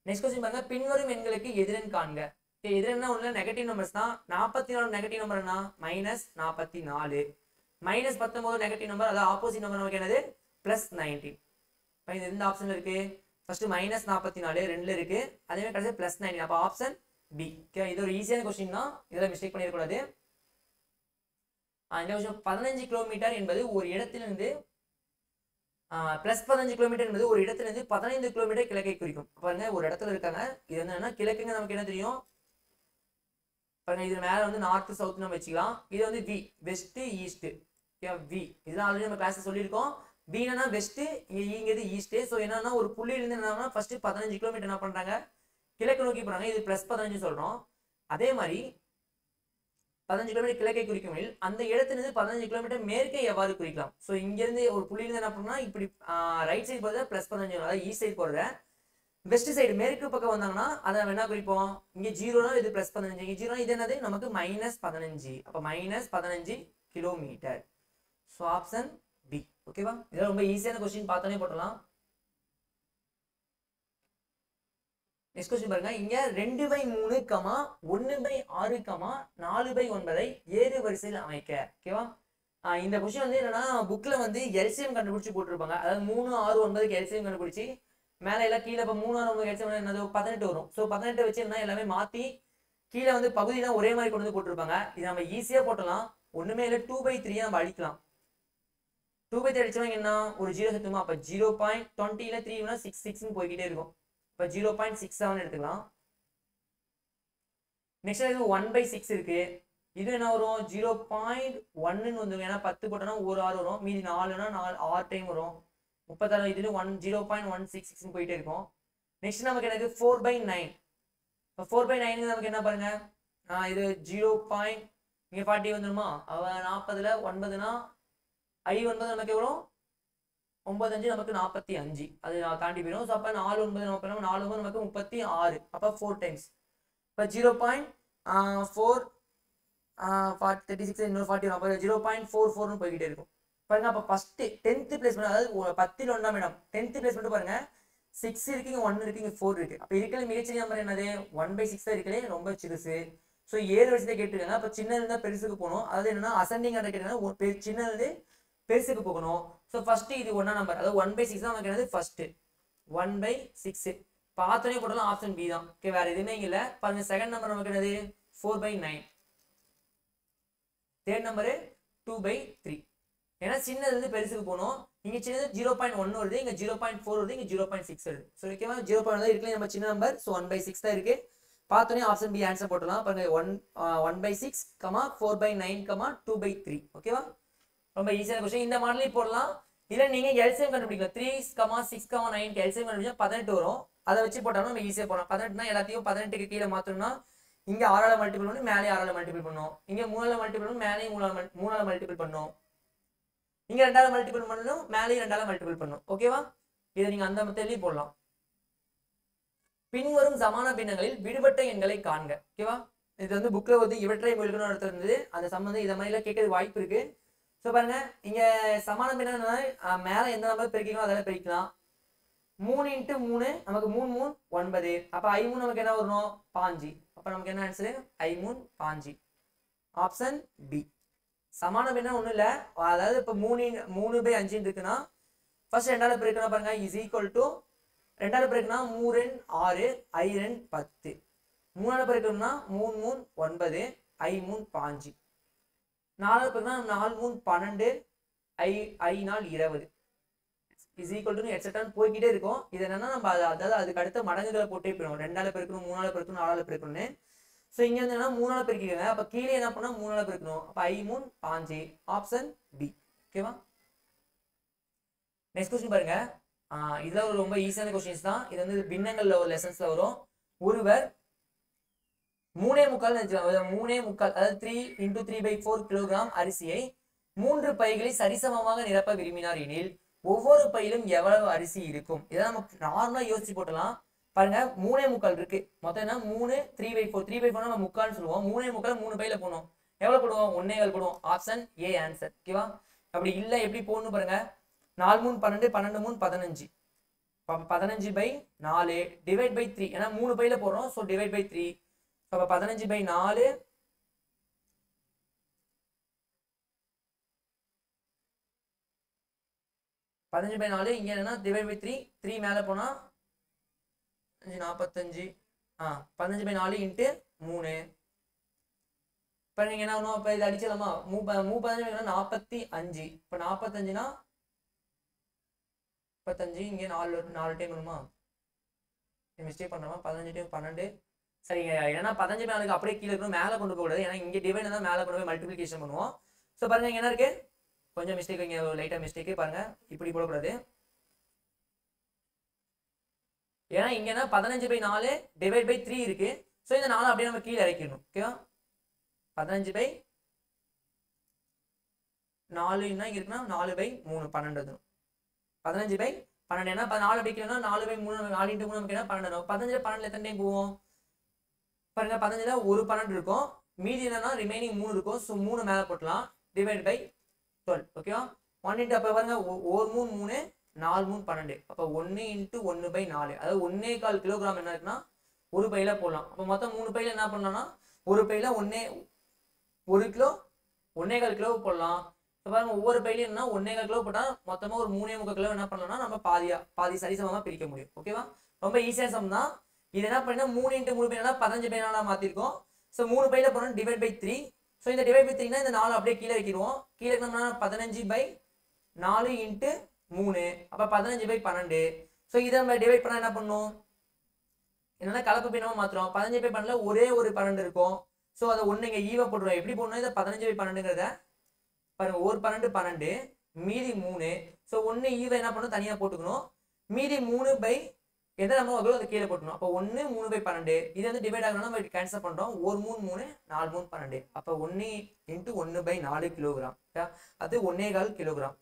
Next question பாருங்க. பின்வரும் எண்களுக்கு எதிரெண் காண்க. எதிரெண்ணா உள்ள நெகட்டிவ் நம்பர்ஸ் தான். 44 நெகட்டிவ் நம்பர்னா -44, -19 நெகட்டிவ் நம்பர், அதாவது ஆப்போசிட் நம்பர் நமக்கு என்னது +19. இப்போ இது எந்த ஆப்ஷன்ல இருக்கு? ஃபர்ஸ்ட் -44 2ல இருக்கு, அதே மாதிரி கடைசி +19. அப்போ ஆப்ஷன் B. ஓகே, இது ஒரு ஈஸியான கொஸ்டின் தான், இதெல்லாம் மிஸ்டேக் பண்ணிட கூடாது. இந்த விஷயம் 15 கிலோமீட்டர் என்பது ஒரு இடத்திலிருந்து +15 கிலோமீட்டர் என்பது ஒரு இடத்திலிருந்து 15 கிலோமீட்டர் கிழக்கை குறிக்கும். பாருங்க ஒரு இடத்துல இருக்காங்க, இது என்னன்னா கிழக்குங்க நமக்கு என்ன தெரியும்? பாருங்க இது மேல வந்து நார்த் சவுத் நம்ம வச்சுக்கலாம். இது வந்து V, west east. Okay V, இதெல்லாம் ஆல்ரெடி நம்ம கிளாஸ்ல சொல்லியிருக்கோம். B என்னன்னா வெஸ்ட், இங்கிறது ஈஸ்ட். ஸோ என்னன்னா ஒரு புள்ளியில இருந்து என்னன்னா ஃபர்ஸ்ட் 15 கிலோமீட்டர் என்ன பண்றாங்க? கிழக்கு நோக்கி போறாங்க. இது +15 சொல்றோம். அதே மாதிரி 15 கிலோமீட்டர் கிழக்கை குறிக்கும். அந்த இடத்திலிருந்து 15 கிலோமீட்டர் மேற்கை எவ்வாறு குறிக்கலாம்? ஸோ இங்கிருந்து ஒரு புள்ளியிலிருந்து என்ன பண்ணா இப்படி ரைட் சைடு போறத +15, அதாவது ஈஸ்ட் சைடு போறத வெஸ்ட் சைடு மேற்கு பக்கம் வந்தாங்கன்னா அதை நம்ம என்ன குறிப்போம்? இங்க 0னா இது +15, இங்க 0னா இது என்னது நமக்கு -15. அப்ப -15 கிலோமீட்டர். So option B. ஓகேவா? இதெல்லாம் ரொம்ப ஈஸியான கொஸ்டின், பார்த்தோன்னே போட்டலாம். நெக்ஸ்ட் கொஸ்டின் பாருங்க. இங்க 2/3, 1/6, 4/9 ஏறு வரிசையில் அமைக்க. ஓகேவா? இந்த கொஸ்டின் வந்து என்னன்னா புக்ல வந்து எல்சிஎம் கண்டுபிடிச்சு போட்டிருப்பாங்க. அதாவது 3, 6, 9க்கு எல்சிஎம் கண்டுபிடிச்சி மேலே எல்லாம் கீழே இப்போ 3, 6, 9 எல்சிஎம் என்னது 18 வரும். ஸோ 18 வச்சு என்ன எல்லாமே மாற்றி கீழே வந்து பகுதியெல்லாம் ஒரே மாதிரி கொண்டு வந்து போட்டிருப்பாங்க. இது நம்ம ஈஸியாக போட்டலாம். ஒன்றுமே இல்லை, 2/3 நம்ம அடிக்கலாம். 2/3 அடிச்சவங்க என்ன ஒரு 0 சுத்தமா, அப்போ 0.20ல 3 6 6ன்னு போய்கிட்டே இருக்கும். இப்போ 0.67 எடுத்துக்கலாம். நெக்ஸ்ட் இது 1/6 இருக்கு. இது என்ன வரும் 0.1ன்னு வந்துடும். ஏன்னா 10 போட்டோம்னா ஒரு 6 வரும், மீதி 4னா 6 டைம் வரும். 36 இது 0.166ன்னு போயிட்டே இருக்கும். நெக்ஸ்ட் நமக்கு எனக்கு 4/9. இப்போ 4/9 நமக்கு என்ன பாருங்க, இது 0. இங்கே 40 வந்துடுமா, அவ 40ல் 9னா I9 நமக்கு எவ்வளோ 9×5 நமக்கு 45. அது தாண்டி போயிடும். ஸோ அப்போ 4 9 நமக்கு 4 9 நமக்கு 36. அப்போ 4 டைம்ஸ். இப்போ 0.4 36 இன்னொரு 40 அப்போ 0.44ன்னு போய்கிட்டே இருக்கும். பாருங்க அப்போ ஃபர்ஸ்ட் 10th பிளேஸ்மெண்ட், அதாவது 10ல் 1ஆம் இடம் 10th பிளேஸ்மெண்ட் பாருங்க. 6 இருக்கு, இங்கே 1 இருக்கு, இங்கே 4 இருக்கு. அப்போ இருக்கிற மிகச்சிறிய நம்பர் என்னது 1/6 தான் இருக்கிறே ரொம்ப சிறுசு. ஸோ 7 வயசுல கேட்டுருக்காங்க. அப்போ சின்னது தான் பெருசுக்கு போகணும். அதாவது என்னன்னா அசெண்டிங் ஆர்டர் கேட்டீங்கன்னா சின்னது பெருசுக்கு போகணும். ஸோ ஃபர்ஸ்ட் இது 1ஆம் நம்பர், அதாவது 1/6 தான் நமக்கு என்னது ஃபர்ஸ்ட் 1/6. பார்த்தோன்னே போட்டாலும் ஆப்ஷன் பி தான். ஓகே, வேற எதுவுமே இல்லை. பாருங்க செகண்ட் நம்பர் நமக்கு என்னது 4/9. Third number 2/3. ஏன்னா சின்னது வந்து பெருசுக்கு போகணும். இங்க சின்னது 0.1 வருது, இங்க 0.4 வருது, இங்க 0.6 வருது. ஸோ ஓகேவா 0.1 தான் இருக்கு நம்ம சின்ன நம்பர். ஸோ 1/6 தான் இருக்கு. பார்த்தோன்னே ஆப்ஷன் பி ஆன்சர் போட்டலாம். பாருங்க 1/6, 4/9, 2/3. ஓகேவா, ரொம்ப ஈஸியான கொஸ்டின். இந்த மாடலையும் போடலாம். இல்லை நீங்க எல்சிஎம் கண்டுபிடிக்கலாம். 3, 6, 9 எல்சிஎம் கண்டுபிடிச்சா 18 வரும். அதை வச்சு போட்டாலும் நம்ம ஈஸியாக போடலாம். 18னா எல்லாத்தையும் 18க்கு கீழே மாற்றணும்னா இங்கே 6ஆல் மல்டிபிள் பண்ணி மேலே 6ஆல் மல்டிபிள் பண்ணும். இங்கே 3ஆல் மல்டிபிள் பண்ணி மேலே 3ஆல் மல்டிபிள் பண்ணும். இங்கே 2ஆல் மல்டிபிள் பண்ணணும், மேலே 2ஆல் மல்டிபிள் பண்ணும். ஓகேவா, இதை நீங்க அந்த மெத்தட்லயும் போடலாம். பின்வரும் சமான பின்னங்களில் விடுபட்ட எண்களை காண்க. ஓகேவா, இது வந்து புக்ல வந்து இவற்றை முழுக்கணும் நடத்துறது. அந்த சம்பந்தம் இதை மாதிரிலாம் கேட்கறது வாய்ப்பு இருக்கு. ஸோ பாருங்க இங்க சமான பின்னம் மேலே எந்த நம்பர் பெருக்கிக்கோ அதெல்லாம் பெருக்கலாம். 3 × 3 நமக்கு 3 3 9. அப்போ I3 நமக்கு என்ன வரணும் 5. அப்போ நமக்கு என்ன ஆன்சரு I3 5. Option B. சமான பின்னம் ஒன்றும் இல்லை. அதாவது இப்போ 3/5 இருக்குன்னா ஃபர்ஸ்ட் 2ஆல் பெருக்கணும். பாருங்க இஸ் ஈக்குவல் டு 2ஆல் பெருக்குனா 3 6 I2 10. 3ஆல் பெருக்கணும்னா 3 3 9 I3 5. 4ஆல் பெருக்குனா 4 3 12 I4 20 இஸ் ஈக்குவல் டு எட்ஸெட்ரான்னு போய்கிட்டே இருக்கும். இது என்னன்னா நம்ம அதாவது அதுக்கு அடுத்த மடங்குகளை போட்டே போயிடும். 2ஆல் பெருக்கணும், 3ஆல் பெருக்கணும், 4ஆல் பெருக்கணும்னு. ஸோ இங்கே வந்து என்ன 3ஆல் பெருக்கிக்கோங்க. அப்போ கீழே என்ன பண்ணால் 3ஆல் பெருக்கணும். அப்போ I3 5. Option B. ஓகேவா, நெக்ஸ்ட் கொஸ்டின் பாருங்க. இதுல ஒரு ரொம்ப ஈஸியான கொஸ்டின்ஸ் தான். இது வந்து பின்னங்கள்ல ஒரு லெசன்ஸ்ல வரும். ஒருவர் 3.25 அதாவது 3 × 3/4 கிலோகிராம் அரிசியை 3 பைகளில் சரிசமமாக நிரப்ப விரும்பினார் எனில் ஒவ்வொரு பையிலும் எவ்வளவு அரிசி இருக்கும்? இதை நம்ம நார்மலா யோசிச்சு போட்டலாம். பாருங்க 3.25 இருக்கு. மொத்தம் என்ன 3 3/4. 3/4 நம்ம முக்கால்னு சொல்லுவோம். 3.25 3 பையில போடணும். எவ்வளவு போடுவோம் 1.25 போடுவோம். Option A answer. ஓகேவா, அப்படி இல்லை எப்படி போடணும் பாருங்க. 4 3 12 12 3 15. 15/4 டிவைட் பை 3. ஏன்னா 3 பையில போடுறோம். So divide by 3. அப்போ 15/4 15/4 இங்க என்னன்னா டிவைட் பை 3. 3 மேலே போனா 45. 15/4 × 3. இப்போ நீங்க என்ன ஆகணும், இப்போ இது அடிச்சலாமா 15 45. இப்போ 45னா 35 இங்கே 4 டைம் வருமா? மிஸ்டேக் பண்ணுறோமா? 15 டைம் 12. சரிங்க, ஏன்னா 15/4 அப்படியே கீழே இருக்கணும், மேலே கொண்டு போகக்கூடாது. ஏன்னா இங்கே டிவைட் தான் மேலே கொண்டு போய் மல்டிபிளிகேஷன் பண்ணுவோம். ஸோ பாருங்க இங்கே என்ன இருக்கு, கொஞ்சம் மிஸ்டேக், இங்கே லைட்டாக மிஸ்டேக்கு பாருங்க. இப்படி போடக்கூடாது. ஏன்னா இங்கன்னா 15/4 டிவைட் பை 3 இருக்கு. ஸோ இந்த 4 அப்படியே நம்ம கீழே இறக்கிடணும். ஓகேவா, 15/4 என்ன இருக்குன்னா 4/3 12. 15/12 ஏன்னா 4 அப்படி கீழே 4/3 4 × 3 நமக்கு என்ன 12. 15 12 எத்தனை டைம் போவோம் பாருங்க. 15ல ஒரு 12 இருக்கும், மீதி என்னன்னா ரிமைனிங் 3 இருக்கும். ஸோ 3 மேலே போட்டலாம். Divide by 12. ஓகேவா, 1 × அப்போ பாருங்க 1 3 3 4 3 12. அப்போ 1 × 1/4 அதாவது 1.25 கிலோகிராம் என்ன இருக்குன்னா ஒரு பையில போடலாம். அப்போ மொத்தம் 3 பையில என்ன பண்ணலாம்னா ஒரு பையில 1 கிலோ 1.25 கிலோ போடலாம். பாருங்க ஒவ்வொரு பையிலும் என்ன 1.25 கிலோ போட்டா மொத்தமா ஒரு 3.25 கிலோ என்ன பண்ணலாம்னா நம்ம பாதி சரிசமமா பிரிக்க முடியும். ஓகேவா? ரொம்ப ஈஸியான சம் தான். இது என்ன பண்ணா 3 × 3 பைனா 15 பைனாலா மாத்திருக்கோம். ஸோ 3 பையில போறோம் டிவைட் பை 3. ஸோ இந்த டிவைட் பை 3னா இந்த 4 அப்படியே கீழே வைக்கிடுவோம். கீழே நம்ம 15/4 × 3 அப்ப 15/12. ஸோ இதை நம்ம டிவைட் பண்ணா என்ன பண்ணும்? என்னன்னா கலப்பு பின்னமா மாத்துறோம். 15/12ல ஒரே ஒரு 12 இருக்கும். ஸோ அதை ஒண்ணு இங்க ஈவ போட்டுருவோம். எப்படி போடணும்? இதை 15/12ங்கிறத பாருங்க ஒரு 12 மீதி 3. ஸோ ஒன்னு ஈவ என்ன பண்ணணும்? தனியா போட்டுக்கணும். மீதி 3 எதை நம்ம வகுப்பு அதை கீழே போட்டணும். அப்போ 1 3/12 இது வந்து டிவைட் ஆகணும்னா நம்ம கேன்சல் பண்றோம். 1 3 3 4 3 12. அப்போ 1 × 1/4 கிலோகிராம். அது 1.25 kilogram.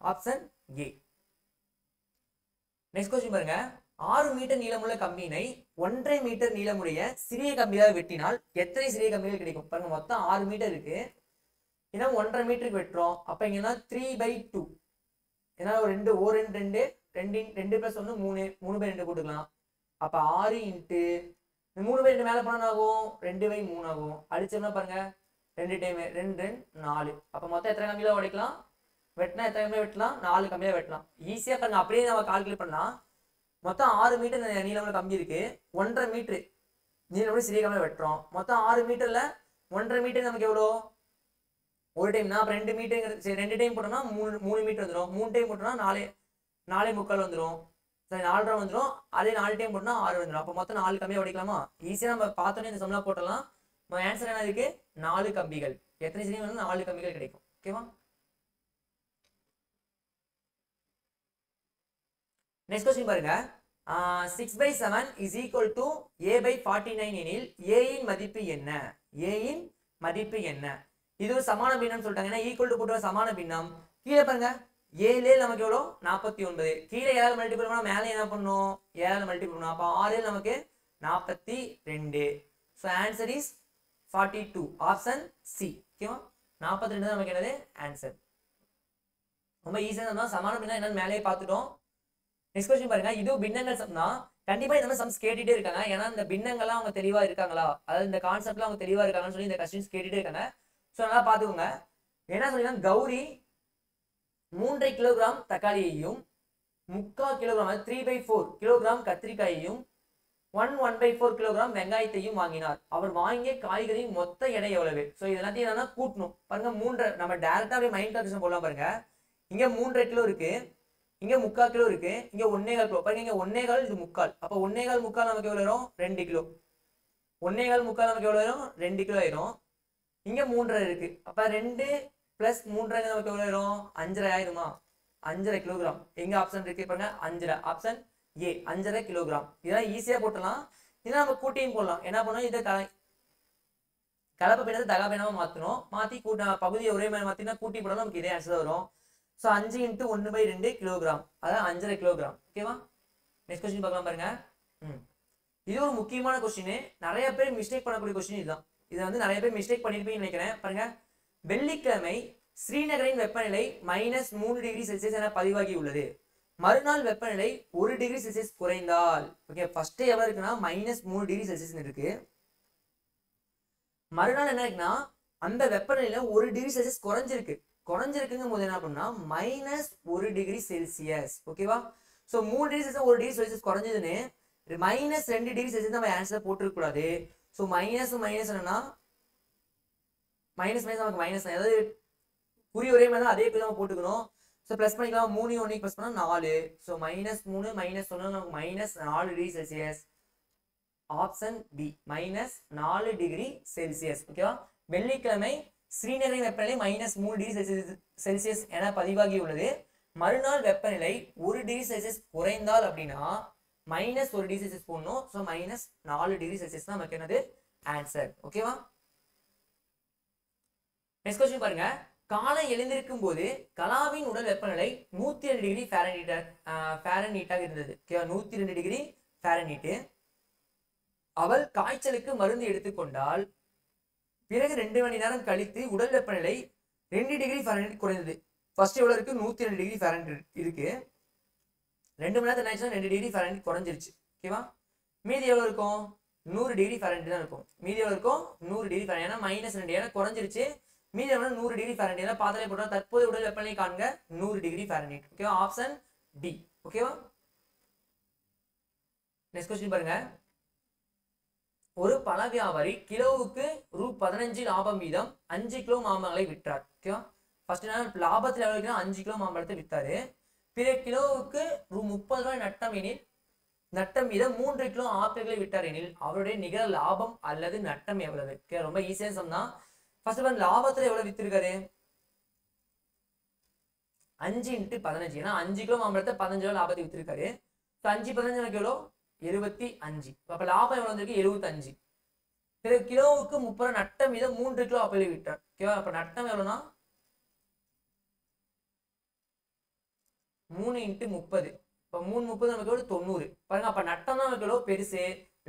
Option A. Next question பாருங்க. 6 மீட்டர் நீளமுள்ள கம்பியினை 1.5 மீட்டர் நீளமுடைய சிறிய கம்பியாக வெட்டினால் எத்தனை சிறிய கம்பிகள் கிடைக்கும்? பாருங்க மொத்தம் 6 மீட்டர் இருக்கு. ஏன்னா 1.5 மீட்டருக்கு வெட்டுறோம். அப்ப இங்கன்னா 3/2. ஏன்னா ஒரு 2 2 2 + 1 3 3/2 போட்டுக்கலாம். அப்ப 6 × 3/2 மேல போனா ஆகும் 2/3 ஆகும். அடிச்சோம்னா பாருங்க 2 டைம் 2 4. அப்ப மொத்தம் எத்தனை கம்பியில உடைக்கலாம்? வெட்டினா எத்தனை கம்பியில வெட்டலாம்? 4 கம்பியில வெட்டலாம். ஈஸியா பாருங்க அப்படியே நம்ம கால்குலேட் பண்ணலாம். மொத்தம் 6 மீட்டர் நீளமுள்ள கம்பி இருக்கு. 1.5 மீட்டர் நீளமுள்ள சிறிய கம்பியில வெட்டுறோம். மொத்தம் 6 மீட்டர்ல 1.5 மீட்டர் நமக்கு எவ்வளோ? ஒரு டைம் நான் 2 மீட்டர் சரி 2 டைம் போட்டோம்னா 3 மீட்டர் வந்துடும். 3 டைம் போட்டோம்னா 4.25 வந்துடும். சரி 4.5 வந்துடும். அதே 4 டைம் போட்டோம்னா 6 வந்துடும். அப்போ மொத்தம் 4 கம்பியை உடைக்கலாமா? ஈஸியாக நம்ம பார்த்தோன்னே இந்த சம்லாம் போட்டலாம். நம்ம ஆன்சர் என்ன இருக்கு? 4 கம்பிகள். எத்தனை சிறிய வேணும்? 4 கம்பிகள் கிடைக்கும். ஓகேவா? நெக்ஸ்ட் क्वेश्चन பாருங்க. 6/7 = a/49 எனில் a இன் மதிப்பு என்ன? a இன் மதிப்பு என்ன? இது ஒரு சமான பின்னம் சொல்லிட்டாங்க. ஏன்னா ஈக்குவல் டு போட்டு சமான பின்னம். கீழே பாருங்க 7 நமக்கு எவ்வளோ? 49. கீழே 7 மல்டிபிள் பண்ணா மேலே என்ன பண்ணும்? 7 மல்டிபிள் பண்ணும். அப்போ 6 நமக்கு 42. So answer is 42. Option C. ஓகேவா? 42 தான் நமக்கு என்னது ஆன்சர். ரொம்ப ஈஸியாக தான். சமான பின்னம் என்னன்னு மேலேயே பார்த்துட்டோம். நெக்ஸ்ட் क्वेश्चन பாருங்க. இது பின்னங்கள் சம் தான். கண்டிப்பா இந்த மாதிரி சம்ஸ் கேட்டுட்டே இருக்காங்க. ஏன்னா இந்த பின்னங்கள்லாம் அவங்க தெளிவா இருக்காங்களா, அதாவது இந்த கான்செப்ட்ல அவங்க தெளிவா இருக்காங்கன்னு சொல்லி இந்த கொஸ்டின்ஸ் கேட்டுட்டே இருக்காங்க. ஸோ நல்லா பார்த்துக்கோங்க. என்ன சொல்லினா கௌரி 3.5 கிலோகிராம் தக்காளியையும் 3/4 கிலோகிராம் 3/4 கிலோகிராம் கத்திரிக்காயையும் 1/4 கிலோகிராம் வெங்காயத்தையும் வாங்கினார். அவர் வாங்கிய காய்கறியின் மொத்த எடை எவ்வளவு? ஸோ இது எல்லாத்தையும் என்னன்னா கூட்டணும். பாருங்க 3 நம்ம டைரக்டா அப்படியே மைண்ட் கால்குலேஷன் போடலாம். பாருங்க இங்க 3.5 கிலோ இருக்கு, இங்க 3/4 கிலோ இருக்கு, இங்க 1.25 கிலோ. பாருங்க இங்க 1.25 இது 3/4. அப்ப 1.25 நமக்கு எவ்வளவு வரும்? 2 கிலோ. 1.25 நமக்கு எவ்வளவு வரும்? 2 கிலோ ஆயிரும். இங்க 3.5 இருக்கு. அப்ப 2 + 3.5 நமக்கு எவ்வளவு வரும்? 5.5 ஆயிருமா? 5.5 கிலோகிராம். எங்க ஆப்ஷன் இருக்கு பாருங்க 5.5. Option A 5.5 kilogram. இதெல்லாம் ஈஸியா போட்டலாம். இதெல்லாம் நம்ம கூட்டியும் போடலாம். என்ன பண்ணணும்? இதை கலப்பு பின்னத்தை தகா பின்னமா மாத்தணும். மாத்தி பகுதியை ஒரே மாதிரி மாத்தினா கூட்டி போடலாம். நமக்கு இதே ஆன்சர் வரும். ஸோ 5 × 1/2 கிலோகிராம், அதாவது 5.5 கிலோகிராம். ஓகேவா? நெக்ஸ்ட் क्वेश्चन பார்க்கலாம் பாருங்க. இது ஒரு முக்கியமான கொஸ்டின். நிறைய பேர் மிஸ்டேக் பண்ணக்கூடிய கொஸ்டின் இதுதான். இதை வந்து நிறைய பேர் மிஸ்டேக் பண்ணிருப்பீங்கன்னு நினைக்கிறேன். பாருங்க வெள்ளிக்கிழமை ஸ்ரீநகரின் வெப்பநிலை -3 டிகிரி செல்சியஸ் என பதிவாகி உள்ளது. மறுநாள் வெப்பநிலை 1 டிகிரி செல்சியஸ் குறைந்தால், ஓகே ஃபர்ஸ்ட் எவ்வளவு இருக்குன்னா -3 டிகிரி செல்சியஸ் இருக்கு. மறுநாள் என்ன இருக்குன்னா அந்த வெப்பநிலையில 1 டிகிரி செல்சியஸ் குறைஞ்சிருக்குங்கும் போது என்ன பண்ணா -1 டிகிரி செல்சியஸ். ஓகேவா? So 3 degree Celsius 1 degree Celsius குறைஞ்சதுன்னு -2 டிகிரி செல்சியஸ் நம்ம ஆன்சர் போட்டுருக்க கூடாது. ஸோ மைனஸ் என்னன்னா மைனஸ் நமக்கு மைனஸ், அதாவது குறி ஒரே மாதிரி தான் அதே நம்ம போட்டுக்கணும். ஸோ ப்ளஸ் பண்ணிக்கலாம். 3 1 ப்ளஸ் பண்ணா 4. ஸோ -3 -1 நமக்கு -4 degree Celsius. Option B -4 degree Celsius. ஓகேவா? வெள்ளிக்கிழமை ஸ்ரீநகரின் வெப்பநிலை -3 டிகிரி செல்சியஸ் என பதிவாகி உள்ளது. மறுநாள் வெப்பநிலை 1 டிகிரி செல்சியஸ் குறைந்தால் அப்படின்னா -1 டிகிரி செல்சியஸ் போடணும். ஸோ -4 டிகிரி செல்சியஸ் தான் நமக்கு என்னது ஆன்சர். ஓகேவா? நெக்ஸ்ட் क्वेश्चन பாருங்க. காலை எழுந்திருக்கும் போது கலாவின் உடல் வெப்பநிலை 102 டிகிரி ஃபாரன்ஹீட்டாக இருந்தது. ஓகேவா? 102 டிகிரி ஃபாரன்ஹீட். அவள் காய்ச்சலுக்கு மருந்து எடுத்துக்கொண்டால் பிறகு 2 மணி நேரம் கழித்து உடல் வெப்பநிலை 2 டிகிரி ஃபாரன்ஹீட் குறைந்தது. ஃபர்ஸ்ட் எவ்வளவு இருக்கு? 102 டிகிரி ஃபாரன்ஹீட் இருக்கு. 2 மணி நேரத்துல என்ன 2 டிகிரி ஃபாரன்ஹீட் குறைஞ்சிருச்சு. ஓகேவா? மீதி எவ்வளவு இருக்கும்? 100 டிகிரி ஃபாரன்ஹீட் தான் இருக்கும். மீதி எவ்வளவு இருக்கும்? 100 டிகிரி ஃபாரன்ஹீட். ஏன்னா -2 ஏன்னா குறைஞ்சிருச்சு. மீதி 100 டிகிரி ஃபாரன்ஹீட். எல்லாம் பார்த்தாலே போட்டோம். தற்போது உடல் வெப்பநிலை காண்க 100 டிகிரி ஃபாரன்ஹீட். ஓகேவா, ஆப்ஷன் டி. ஓகேவா, நெக்ஸ்ட் क्वेश्चन பாருங்க. ஒரு பழ வியாபாரி கிலோவுக்கு ரூ.15 லாபம் வீதம் 5 கிலோ மாம்பழங்களை விற்றார். ஓகேவா, ஃபர்ஸ்ட் என்ன லாபத்தில் எவ்வளவு 5 கிலோ மாம்பழத்தை வித்தாரு. பிற கிலோவுக்கு ரூ.30 நட்டம் எனில் நட்டம் வீதம் 3 கிலோ ஆப்பிள்களை விட்டார் எனில் அவருடைய நிகர லாபம் அல்லது நட்டம் எவ்வளவு? ரொம்ப ஈஸியா சொன்னா ஃபர்ஸ்ட் ஒன் லாபத்துல எவ்வளவு வித்திருக்காரு 5 × 15. ஏன்னா 5 கிலோ மாம்பழத்தை 15 ரூபாய் லாபத்தை வித்திருக்காரு. 5 15 எனக்கு எவ்வளோ 25. அப்ப லாபம் எவ்வளவு வந்திருக்கு 75. பிறகு கிலோவுக்கு 30 நட்டம் வீதம் 3 கிலோ ஆப்பிளை விட்டார். ஓகேவா, அப்ப நட்டம் எவ்வளவுனா 3 × 30. இப்போ 3 30 நமக்கு எவ்வளவு 90. பாருங்க, அப்ப நட்டம் தான் நமக்கு எவ்வளவு பெருசு,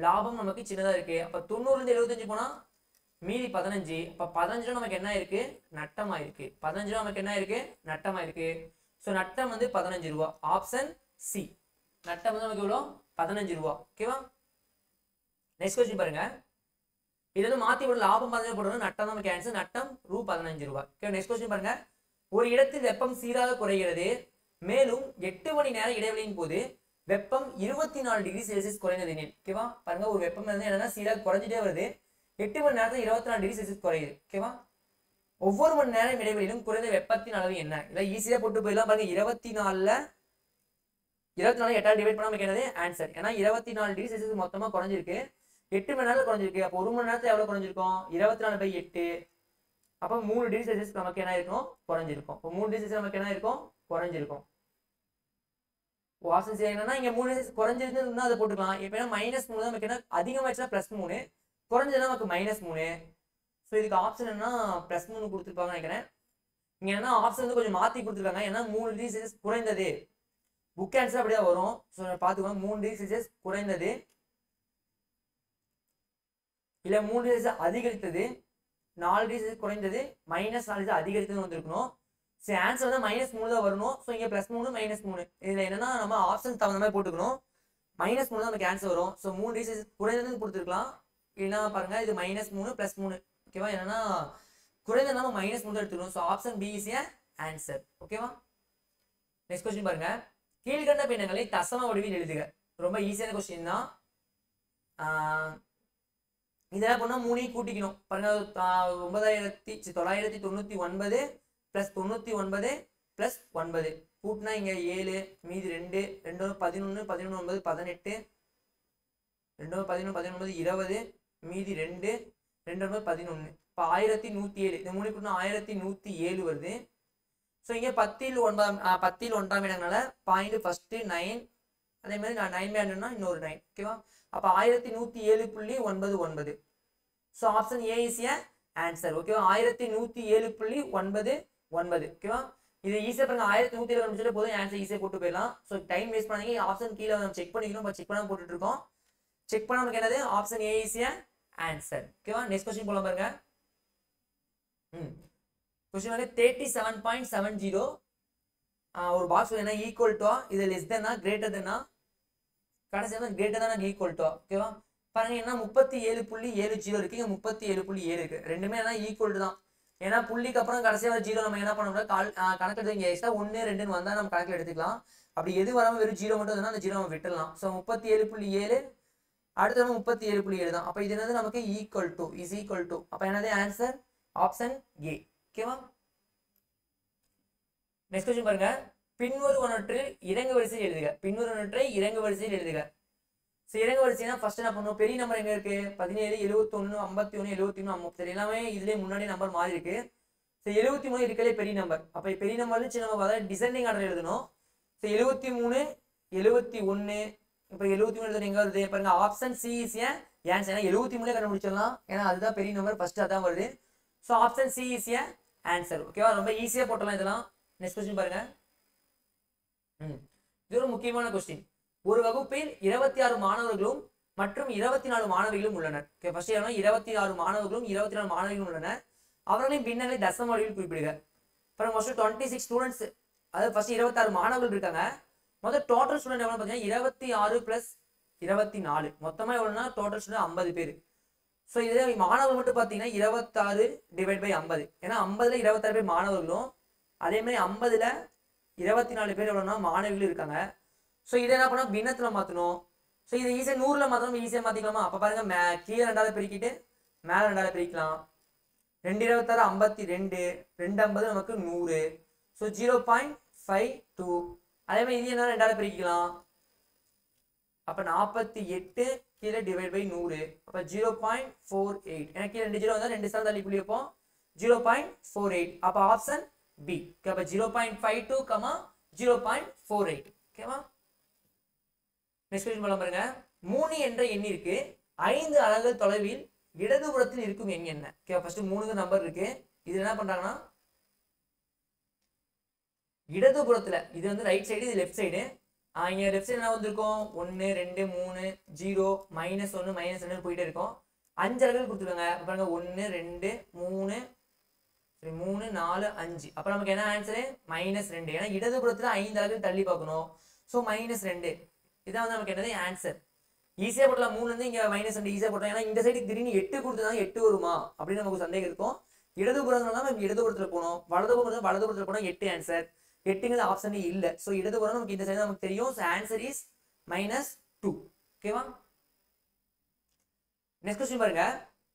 லாபம் நமக்கு சின்னதா இருக்கு. அப்ப 90 ல 75 போனா மீதி 15. அப்ப 15 நமக்கு என்ன இருக்கு நட்டமா இருக்கு. 15 நமக்கு என்ன இருக்கு நட்டமா இருக்கு. சோ நட்டம் வந்து 15 ரூபாய். Option C. நட்டம் வந்து நமக்கு எவ்வளவு 15 ரூபாய். ஓகேவா, நெக்ஸ்ட் क्वेश्चन பாருங்க. இது வந்து மாத்தி போட லாபம் 15 போடணும், நட்டம் நமக்கு ஆன்சர். நட்டம் ரூ.15 ரூபாய். ஓகே, நெக்ஸ்ட் क्वेश्चन பாருங்க. ஒரு இடத்தில் வெப்பம் சீராக குறைகிறது. மேலும் 8 மணி நேர இடைவெளியின் போது வெப்பம் 24 டிகிரி செல்சியஸ் குறைந்தது எனில். ஓகேவா, பாருங்க ஒரு வெப்பம் வந்து என்னன்னா சீராக குறைஞ்சிட்டே வருது. 8 மணி நேரத்தில் 24 டிகிரி செல்சியஸ் குறையுது. ஓகேவா, ஒவ்வொரு மணி நேரம் இடைவெளியிலும் குறைந்த வெப்பத்தின் அளவு என்ன? இதை ஈஸியா போட்டு போயிடலாம். பாருங்க 24ல 24 8 டிவைட் பண்ணா நமக்கு என்னது ஆன்சர். ஏன்னா 24 டிகிரி செல்சியஸ் மொத்தமா குறைஞ்சிருக்கு. 8 மணி நேரத்துல குறைஞ்சிருக்கு. அப்போ ஒரு மணி நேரத்துல எவ்வளவு குறைஞ்சிருக்கும் 24/8. அப்போ 3 டிகிரி செல்சியஸ் நமக்கு என்ன இருக்கும் குறைஞ்சிருக்கும். இப்போ 3 டிகிரி செல்சியஸ் நமக்கு என்ன இருக்கும் குறைஞ்சிருக்கும். ஆப்ஷன் சி என்னன்னா இங்க 3 டிகிரி குறைஞ்சிருந்தா அதை போட்டுக்கலாம். இப்போ -3 தான் நமக்கு என்ன அதிகமாச்சுன்னா +3, குறைஞ்சதுன்னா நமக்கு -3. ஸோ இதுக்கு ஆப்ஷன் என்ன +3 கொடுத்துருப்பாங்க நினைக்கிறேன். இங்க என்ன ஆப்ஷன் வந்து கொஞ்சம் மாத்தி கொடுத்துருக்காங்க. ஏன்னா 3 டிகிரி செல்சியஸ் குறைந்தது புக் ஆன்சர் அப்படியே வரும். ஸோ பார்த்துக்கோங்க 3 டிகிரி செல்சியஸ் குறைந்தது இல்ல 3 டிகிரி செல்சியஸ் அதிகரித்தது, 4 டிகிரி செல்சியஸ் குறைந்தது, -4 டிகிரி அதிகரித்தது வந்திருக்கணும். சரி, ஆன்சர் வந்து -3 தான் வரணும். ஸோ இங்க +3 -3 இதுல என்னன்னா நம்ம ஆப்ஷன் தகுந்த மாதிரி போட்டுக்கணும். -3 தான் நமக்கு ஆன்சர் வரும். ஸோ 3 டிகிரி செல்சியஸ் குறைந்ததுன்னு கொடுத்துருக்கலாம். இல்லைன்னா பாருங்க இது -3 +3. ஓகேவா, என்னன்னா குறைந்த நம்ம -3 தான் எடுத்துக்கணும். So option B is A answer. ஓகேவா, நெக்ஸ்ட் क्वेश्चन பாருங்க. கீழ்கண்ட பின்னங்களை தசம வடிவில் எழுதுக. ரொம்ப ஈஸியான क्वेश्चन தான். இதெல்லாம் பண்ணா 3 கூட்டிக்கணும். பாருங்க 9,999 + 99 + 9 கூட்டினா இங்க 7 மீதி 2 2 11 11 9 18 2 11 19 20 மீதி 2 2 11. இப்போ 1107. இந்த 3 கூட்டினா 1107 வருது. ஸோ இங்கே 10ல் 1ஆம் இடங்களால பாயிண்ட் ஃபர்ஸ்ட் 9, அதே மாதிரி நான் 9 வேணும்னா இன்னொரு 9. ஓகேவா, அப்போ 1107.99. So option A is A answer. ஓகேவா, 1107.99. ஓகேவா, இது ஈஸியாக பாருங்க 1107 கண்டுபிடிச்சாலே போதும், ஆன்சர் ஈஸியாக போட்டு போயிடலாம். ஸோ டைம் வேஸ்ட் பண்ணி ஆப்ஷன் கீழே நம்ம செக் பண்ணிக்கணும். இப்போ செக் பண்ணாமல் போட்டுட்டு இருக்கோம். செக் பண்ண நமக்கு என்னது option A is A answer. ஓகேவா, நெக்ஸ்ட் क्वेश्चन போலாம் பாருங்க. क्वेश्चन வந்து 37.70. ஒரு பாக்ஸ் என்ன ஈக்குவல் டு இது லெஸ் தெனா கிரேட்டர் தெனா கடைசி வந்து கிரேட்டர் தெனா ஈக்குவல் டு. ஓகேவா, பாருங்க என்ன 37.70 இருக்கு, இங்க 37.7 இருக்கு. ரெண்டுமே என்ன ஈக்குவல் தான். ஏன்னா புள்ளிக்கு அப்புறம் கடைசியா 0 நம்ம என்ன பண்ணோம்னா கணக்கு எடுத்து இங்க எக்ஸ்ட்ரா 1 2ன்னு வந்தா நம்ம கணக்கில் எடுத்துக்கலாம். அப்படி எது வராம வெறும் 0 மட்டும் இருந்தா அந்த 0 நம்ம விட்டுடலாம். ஸோ 37.7 அடுத்து 37.7 தான். அப்ப இது என்னது நமக்கு equal to is equal to. அப்ப என்னது ஆன்சர் ஆப்ஷன் ஏ. ஓகேவா, நெக்ஸ்ட் क्वेश्चन பாருங்க. பின்வருவனவற்றில் இறங்கு வரிசையில் எழுதுக. பின்வருவனவற்றை இறங்கு வரிசையில் எழுதுக. ஸோ இறங்கு வரிசைனா ஃபர்ஸ்ட் என்ன பண்ணுவோம், பெரிய நம்பர் எங்க இருக்கு 17 71 51 71 53 எல்லாமே இதுலேயே முன்னாடி நம்பர் மாறி இருக்கு. ஸோ 73 இருக்கலே பெரிய நம்பர். அப்போ பெரிய நம்பர் சின்ன நம்பர் அதாவது டிசெண்டிங் ஆர்டர் எழுதணும். ஸோ 73 71 இப்போ 73 எழுதுறது எங்க வருது பாருங்க, option C is A answer. ஏன்னா 73 கண்டுபிடிச்சிடலாம், ஏன்னா அதுதான் பெரிய நம்பர் ஃபர்ஸ்ட் அதான் வருது. So option C is A answer. ஓகேவா, ரொம்ப ஈஸியா போட்டலாம் இதெல்லாம். நெக்ஸ்ட் क्वेश्चन பாருங்க. இது ஒரு முக்கியமான क्वेश्चन. ஒரு வகுப்பில் 26 மாணவர்களும் மற்றும் 24 மாணவிகளும் உள்ளனர். ஃபர்ஸ்ட் 26 மாணவர்களும் 24 மாணவிகளும் உள்ளனர். அவர்களின் பின்னங்களை தசம வடிவில் குறிப்பிடுக. அப்புறம் ஃபர்ஸ்ட் 26 ஸ்டூடெண்ட்ஸ், அதாவது ஃபர்ஸ்ட் 26 மாணவர்கள் இருக்காங்க. முதல் டோட்டல் ஸ்டூடெண்ட் எவ்வளவு பார்த்தீங்கன்னா 26 + 24 மொத்தமா எவ்வளவுனா டோட்டல் ஸ்டூடெண்ட் 50 பேர். ஸோ இதே மாணவர்கள் மட்டும் பார்த்தீங்கன்னா 26 டிவைட் பை 50. ஏன்னா 50ல் 26 பேர் மாணவர்களும் அதே மாதிரி 50ல் 24 பேர் எவ்வளோனா மாணவிகளும் இருக்காங்க. ஸோ இதை என்ன பண்ணால் பின்னத்தில் மாற்றணும். ஸோ இதை ஈஸியாக 100ல் மாற்றணும், ஈஸியாக மாற்றிக்கலாமா? அப்போ பாருங்க கீழே 2ஆல் பெருக்கிட்டு மேலே 2ஆல் பிரிக்கலாம். 2 26 52, 2 50 நமக்கு 100. ஸோ 0.52. அதே மாதிரி இது என்ன 2ஆல் பிரிக்கலாம். அப்போ 48 கீழே டிவைட் பை 100. அப்போ 0.48. எனக்கு கீழே 2 0 வந்தால் 2 சார் தள்ளி புள்ளி வைப்போம். 0.48. அப்போ ஆப்ஷன் பி. அப்போ 0.52, 0.48. ஓகேவா? நெக்ஸ்ட் கொஸ்டின் பண்ணலாம் பாருங்க. 3 என்ற எண்ணிற்கு 5 அலகுகள் தொலைவில் இடதுபுறத்தில் இருக்கும் எண் என்ன? ஓகே, ஃபர்ஸ்ட் 3 நம்பர் இருக்கு. இது என்ன பண்றாங்கன்னா இடதுபுறத்துல இது வந்து ரைட் சைடு, இது லெஃப்ட் சைடு. இங்க லெஃப்ட் சைடு என்ன வந்திருக்கும்? 1 2 3 0 -1 -2 போயிட்டே இருக்கும். 5 அலகுகள் கொடுத்துருக்காங்க. பாருங்க 1 2 3 3 4 5. அப்ப நமக்கு என்ன ஆன்சரு? -2. ஏன்னா இடதுபுறத்துல 5 அலகுகள் தள்ளி பார்க்கணும். ஸோ -2 இதான் வந்து நமக்கு என்னது ஆன்சர். ஈஸியா போடலாம். 3 இருந்து இங்க -2 ஈஸியா போடலாம். ஏன்னா இந்த சைடு திடீர்னு 8 கொடுத்தா 8 வருமா அப்படின்னு நமக்கு சந்தேகம் இருக்கும். இடதுபுறம்னா நம்ம இடதுபுறத்துல போகணும், வலதுபுறத்துல போனா 8 ஆன்சர். 8ங்கிறது ஆப்ஷன் இல்ல. ஸோ இடதுபுறம் நமக்கு இந்த சைடு நமக்கு தெரியும். So answer is -2. ஓகேவா? நெக்ஸ்ட் கொஸ்டின் பாருங்க.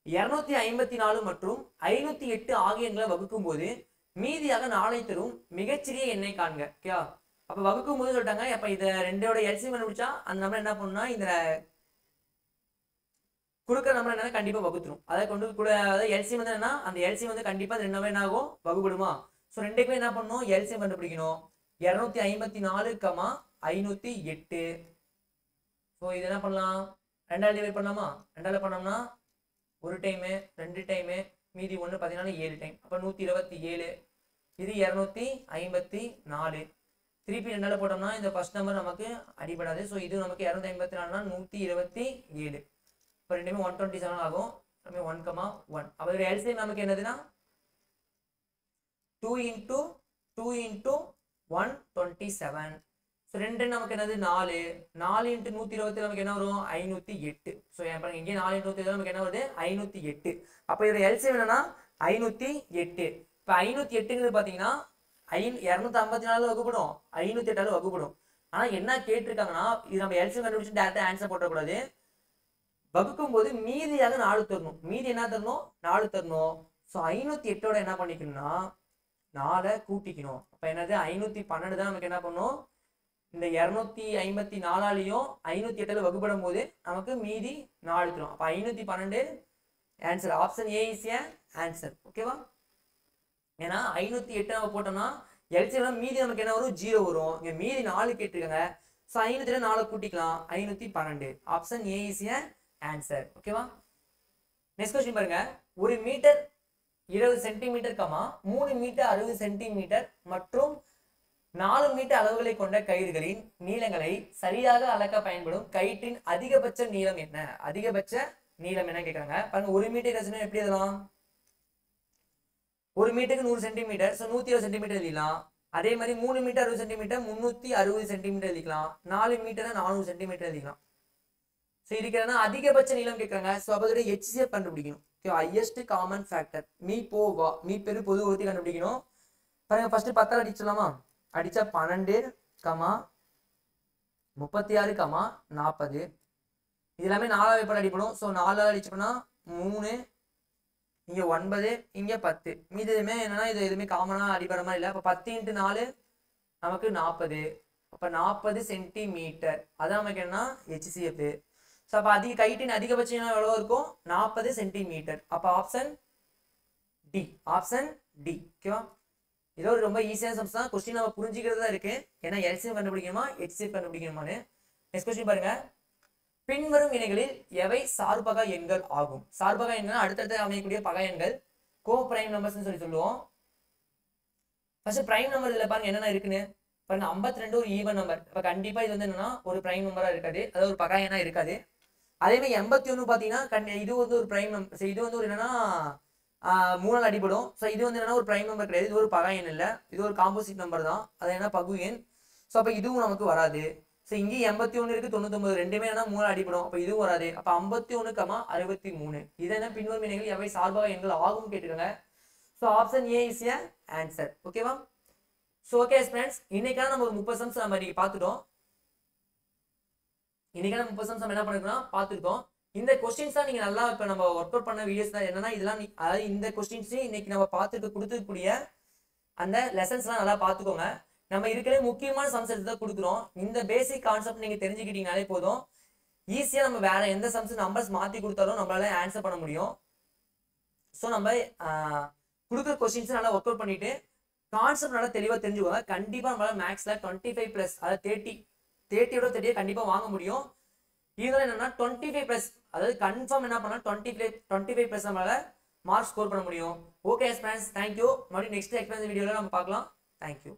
254 மற்றும் 508 ஆகிய எண்களை வகுக்கும் போது மீதியாக 4 தரும் மிகச்சிறிய எண்ணை காண்க. ஓகே, அப்ப வகுக்கும் போது சொல்லிட்டாங்க. அப்ப இத ரெண்டோட எல்சிஎம் கண்டுபிடிச்சா அந்த நம்பர் என்ன பண்ணும்னா இந்த குடுக்கிற நம்பர் என்ன கண்டிப்பா வகுத்துரும். அதை கொண்டு கூட அதாவது எல்சிஎம் வந்து என்ன, அந்த எல்சிஎம் வந்து கண்டிப்பா ரெண்டு நம்பர் என்ன ஆகும்? வகுப்படுமா? ஸோ ரெண்டுக்குமே என்ன பண்ணணும்? எல்சிஎம் கண்டுபிடிக்கணும். 254, 508. ஸோ இது என்ன பண்ணலாம்? 2ஆல் டிவைட் பண்ணலாமா? 2ஆல் பண்ணோம்னா ஒரு டைமு 2 டைமு மீதி 1 பார்த்தீங்கன்னா 7 டைம். அப்போ 127. இது 254. திருப்பி 2ஆல் போட்டோம்னா இந்த ஃபர்ஸ்ட் நம்பர் நமக்கு அடிபடாது. ஸோ இது நமக்கு 254னா 127. இப்போ ரெண்டுமே 127 ஆகும். 1, 1. அப்போ இதோட எல்சிஎம் நமக்கு என்னதுன்னா 2 × 2 × 127. ஸோ 2 நமக்கு என்னது 4. 4 × 120 நமக்கு என்ன வரும்? 508. ஸோ பாருங்க இங்கே 4 × 120 நமக்கு என்ன வருது? 508. அப்போ இதோட எல்சிஎம் என்னன்னா 508. இப்போ 508ங்கிறது பார்த்தீங்கன்னா 254 வகுப்படும், 508 வகுப்படும். ஆனால் என்ன கேட்டிருக்காங்கன்னா இது நம்ம எல்சிஎம் கண்டுபிடிச்சு டேரக்டா ஆன்சர் போட்டக்கூடாது. வகுக்கும் போது மீதியாக 4 தரணும். மீதி என்ன தரணும்? 4 தரணும். ஸோ 508ஓட என்ன பண்ணிக்கணும்னா 4 கூட்டிக்கணும். அப்போ என்னது 512 தான் நமக்கு என்ன பண்ணும்? இந்த 254ஆலையும் 508 வகுப்படும் போது நமக்கு மீதி 4 தரும். அப்போ 512 answer. Option A is A answer. ஓகேவா? ஏன்னா 508 நம்ம போட்டோம்னா எல்சிஎம் மீதி நமக்கு என்ன வரும்? 0 வரும். இங்க மீதி 4 கேட்டிருக்காங்க. So 508 4 கூட்டிக்கலாம். 512. Option A is A answer. ஓகேவா? நெக்ஸ்ட் கொஸ்டின் பாருங்க. 1 மீட்டர் 20 சென்டிமீட்டர், 3 மீட்டர் 60 சென்டிமீட்டர் மற்றும் 4 மீட்டர் அளவுகளை கொண்ட கயிறுகளின் நீளங்களை சரியாக அளக்க பயன்படும் கயிற்றின் அதிகபட்ச நீளம் என்ன? அதிகபட்ச நீளம் என்ன கேட்கறாங்க. பாருங்க 1 மீட்டர் எப்படி எழுதலாம்? 1 மீட்டருக்கு 100 சென்டிமீட்டர். ஸோ 120 சென்டிமீட்டர் எழுதிக்கலாம். அதே மாதிரி 3 மீட்டர் 60 சென்டிமீட்டர் 360 சென்டிமீட்டர் எழுதிக்கலாம். 4 மீட்டர் 400 சென்டிமீட்டர் எழுதிக்கலாம். ஸோ இதுக்கு அதிகபட்ச நீளம் கேட்கறாங்க. ஸோ அப்போ அதோட HCF கண்டுபிடிக்கணும். ஹையஸ்ட் காமன் ஃபேக்டர் மீ பெரு பொது உறுதி கண்டுபிடிக்கணும். பாருங்க ஃபர்ஸ்ட் 10ஆல் அடிச்சிடலாமா? அடிச்சா 12, 36, 40. இது எல்லாமே 4ஆல் எப்படி அடிப்படும்? ஸோ 4ஆல் அடிச்சோம்னா 3, இங்க 9, இங்க 10. மீது எதுவுமே என்னன்னா இது எதுவுமே காமனா அடிபடுற மாதிரி இல்லை. அப்போ 10 × 4 நமக்கு 40. அப்போ 40 சென்டிமீட்டர். அதான் நமக்கு என்ன? HCF. ஸோ அப்போ கயிற்றின் அதிகபட்சம் எவ்வளோ இருக்கும்? 40 சென்டிமீட்டர். அப்போ ஆப்ஷன் டி. Option D. ஓகேவா? இது ஒரு ரொம்ப ஈஸியான சம்ஸ் தான். கொஸ்டின் நம்ம புரிஞ்சுக்கிறதா இருக்கு. ஏன்னா எல்சிஎம் கண்டுபிடிக்கணுமா HCF கண்டுபிடிக்கணுமான்னு. நெக்ஸ்ட் கொஸ்டின் பாருங்க. பின்வரும் வினைகளில் எவை சார்பக எண்கள் ஆகும்? சார்பக எண்கள் அடுத்தடுத்து அமையக்கூடிய பக எண்கள் கோ பிரைம் நம்பர்ஸ் சொல்லுவோம். ஃபர்ஸ்ட் பிரைம் நம்பர் இதுல பாருங்க என்னென்ன இருக்குன்னு பாருங்க. 52 ஒரு ஈவன் நம்பர். அப்ப கண்டிப்பா இது வந்து என்னன்னா ஒரு பிரைம் நம்பரா இருக்காது, அதாவது ஒரு பக எண்ணா இருக்காது. அதே மாதிரி 81 பாத்தீங்கன்னா இது வந்து ஒரு பிரைம் நம்பர். இது வந்து ஒரு என்னன்னா 3ஆல் அடிபடும். ஸோ இது வந்து என்னன்னா ஒரு பிரைம் நம்பர் கிடையாது, இது ஒரு பக எண் இல்லை, இது ஒரு காம்போசிட் நம்பர் தான். அது என்ன? பகு எண். ஸோ அப்போ இதுவும் நமக்கு வராது. ஸோ இங்கே 81 இருக்கு 99 ரெண்டுமே என்ன 3 அடிப்படும். அப்போ இதுவும் வராது. அப்போ 51, 63 இதென்ன பின்வரும் இணைகள் எவை சார்பாக எண்கள் ஆகும் கேட்டுருக்காங்க. So option A is A answer. ஓகேவா? ஸோ ஓகே ஃப்ரெண்ட்ஸ், இன்னைக்கான நம்ம ஒரு 30 சம்ஸ் நம்ம இன்னைக்கு பார்த்துட்டோம். இன்னைக்கான 30 சம்ஸ் நம்ம என்ன பண்ணிருக்கோம்னா பார்த்துருக்கோம். இந்த கொஸ்டின்ஸ் தான் நீங்க நல்லா இப்போ நம்ம ஒர்க் அவுட் பண்ண வீடியோஸ் தான். என்னன்னா இதெல்லாம் அதாவது இந்த கொஸ்டின்ஸ் இன்னைக்கு நம்ம பார்த்துட்டு கொடுத்துக்கூடிய அந்த லெசன்ஸ்லாம் நல்லா பார்த்துக்கோங்க. நம்ம இருக்கிற முக்கியமான சம்ஸ் எடுத்து தான் கொடுக்குறோம். இந்த பேசிக் கான்செப்ட் நீங்க தெரிஞ்சுக்கிட்டீங்கனாலே போதும். ஈஸியா நம்ம வேற எந்த சம்ஸ் நம்பர்ஸ் மாற்றி கொடுத்தாலும் நம்மளால ஆன்சர் பண்ண முடியும். ஸோ நம்ம கொடுக்குற கொஸ்டின்ஸ் நல்லா ஒர்க் அவுட் பண்ணிட்டு கான்செப்ட் நல்லா தெளிவாக தெரிஞ்சுக்கோங்க. கண்டிப்பாக நம்மளால மேக்ஸ்ல 25+, அதாவது 30யோட 30 கண்டிப்பாக வாங்க முடியும். இதெல்லாம் என்னன்னா 25+, அதாவது கன்ஃபார்ம் என்ன பண்ணா 25+ நம்மளால மார்க் ஸ்கோர் பண்ண முடியும். Okay friends, thank you. மறுபடியும் நெக்ஸ்ட் எக்ஸ்பிளைன் வீடியோவில் நம்ம பார்க்கலாம். தேங்க்யூ.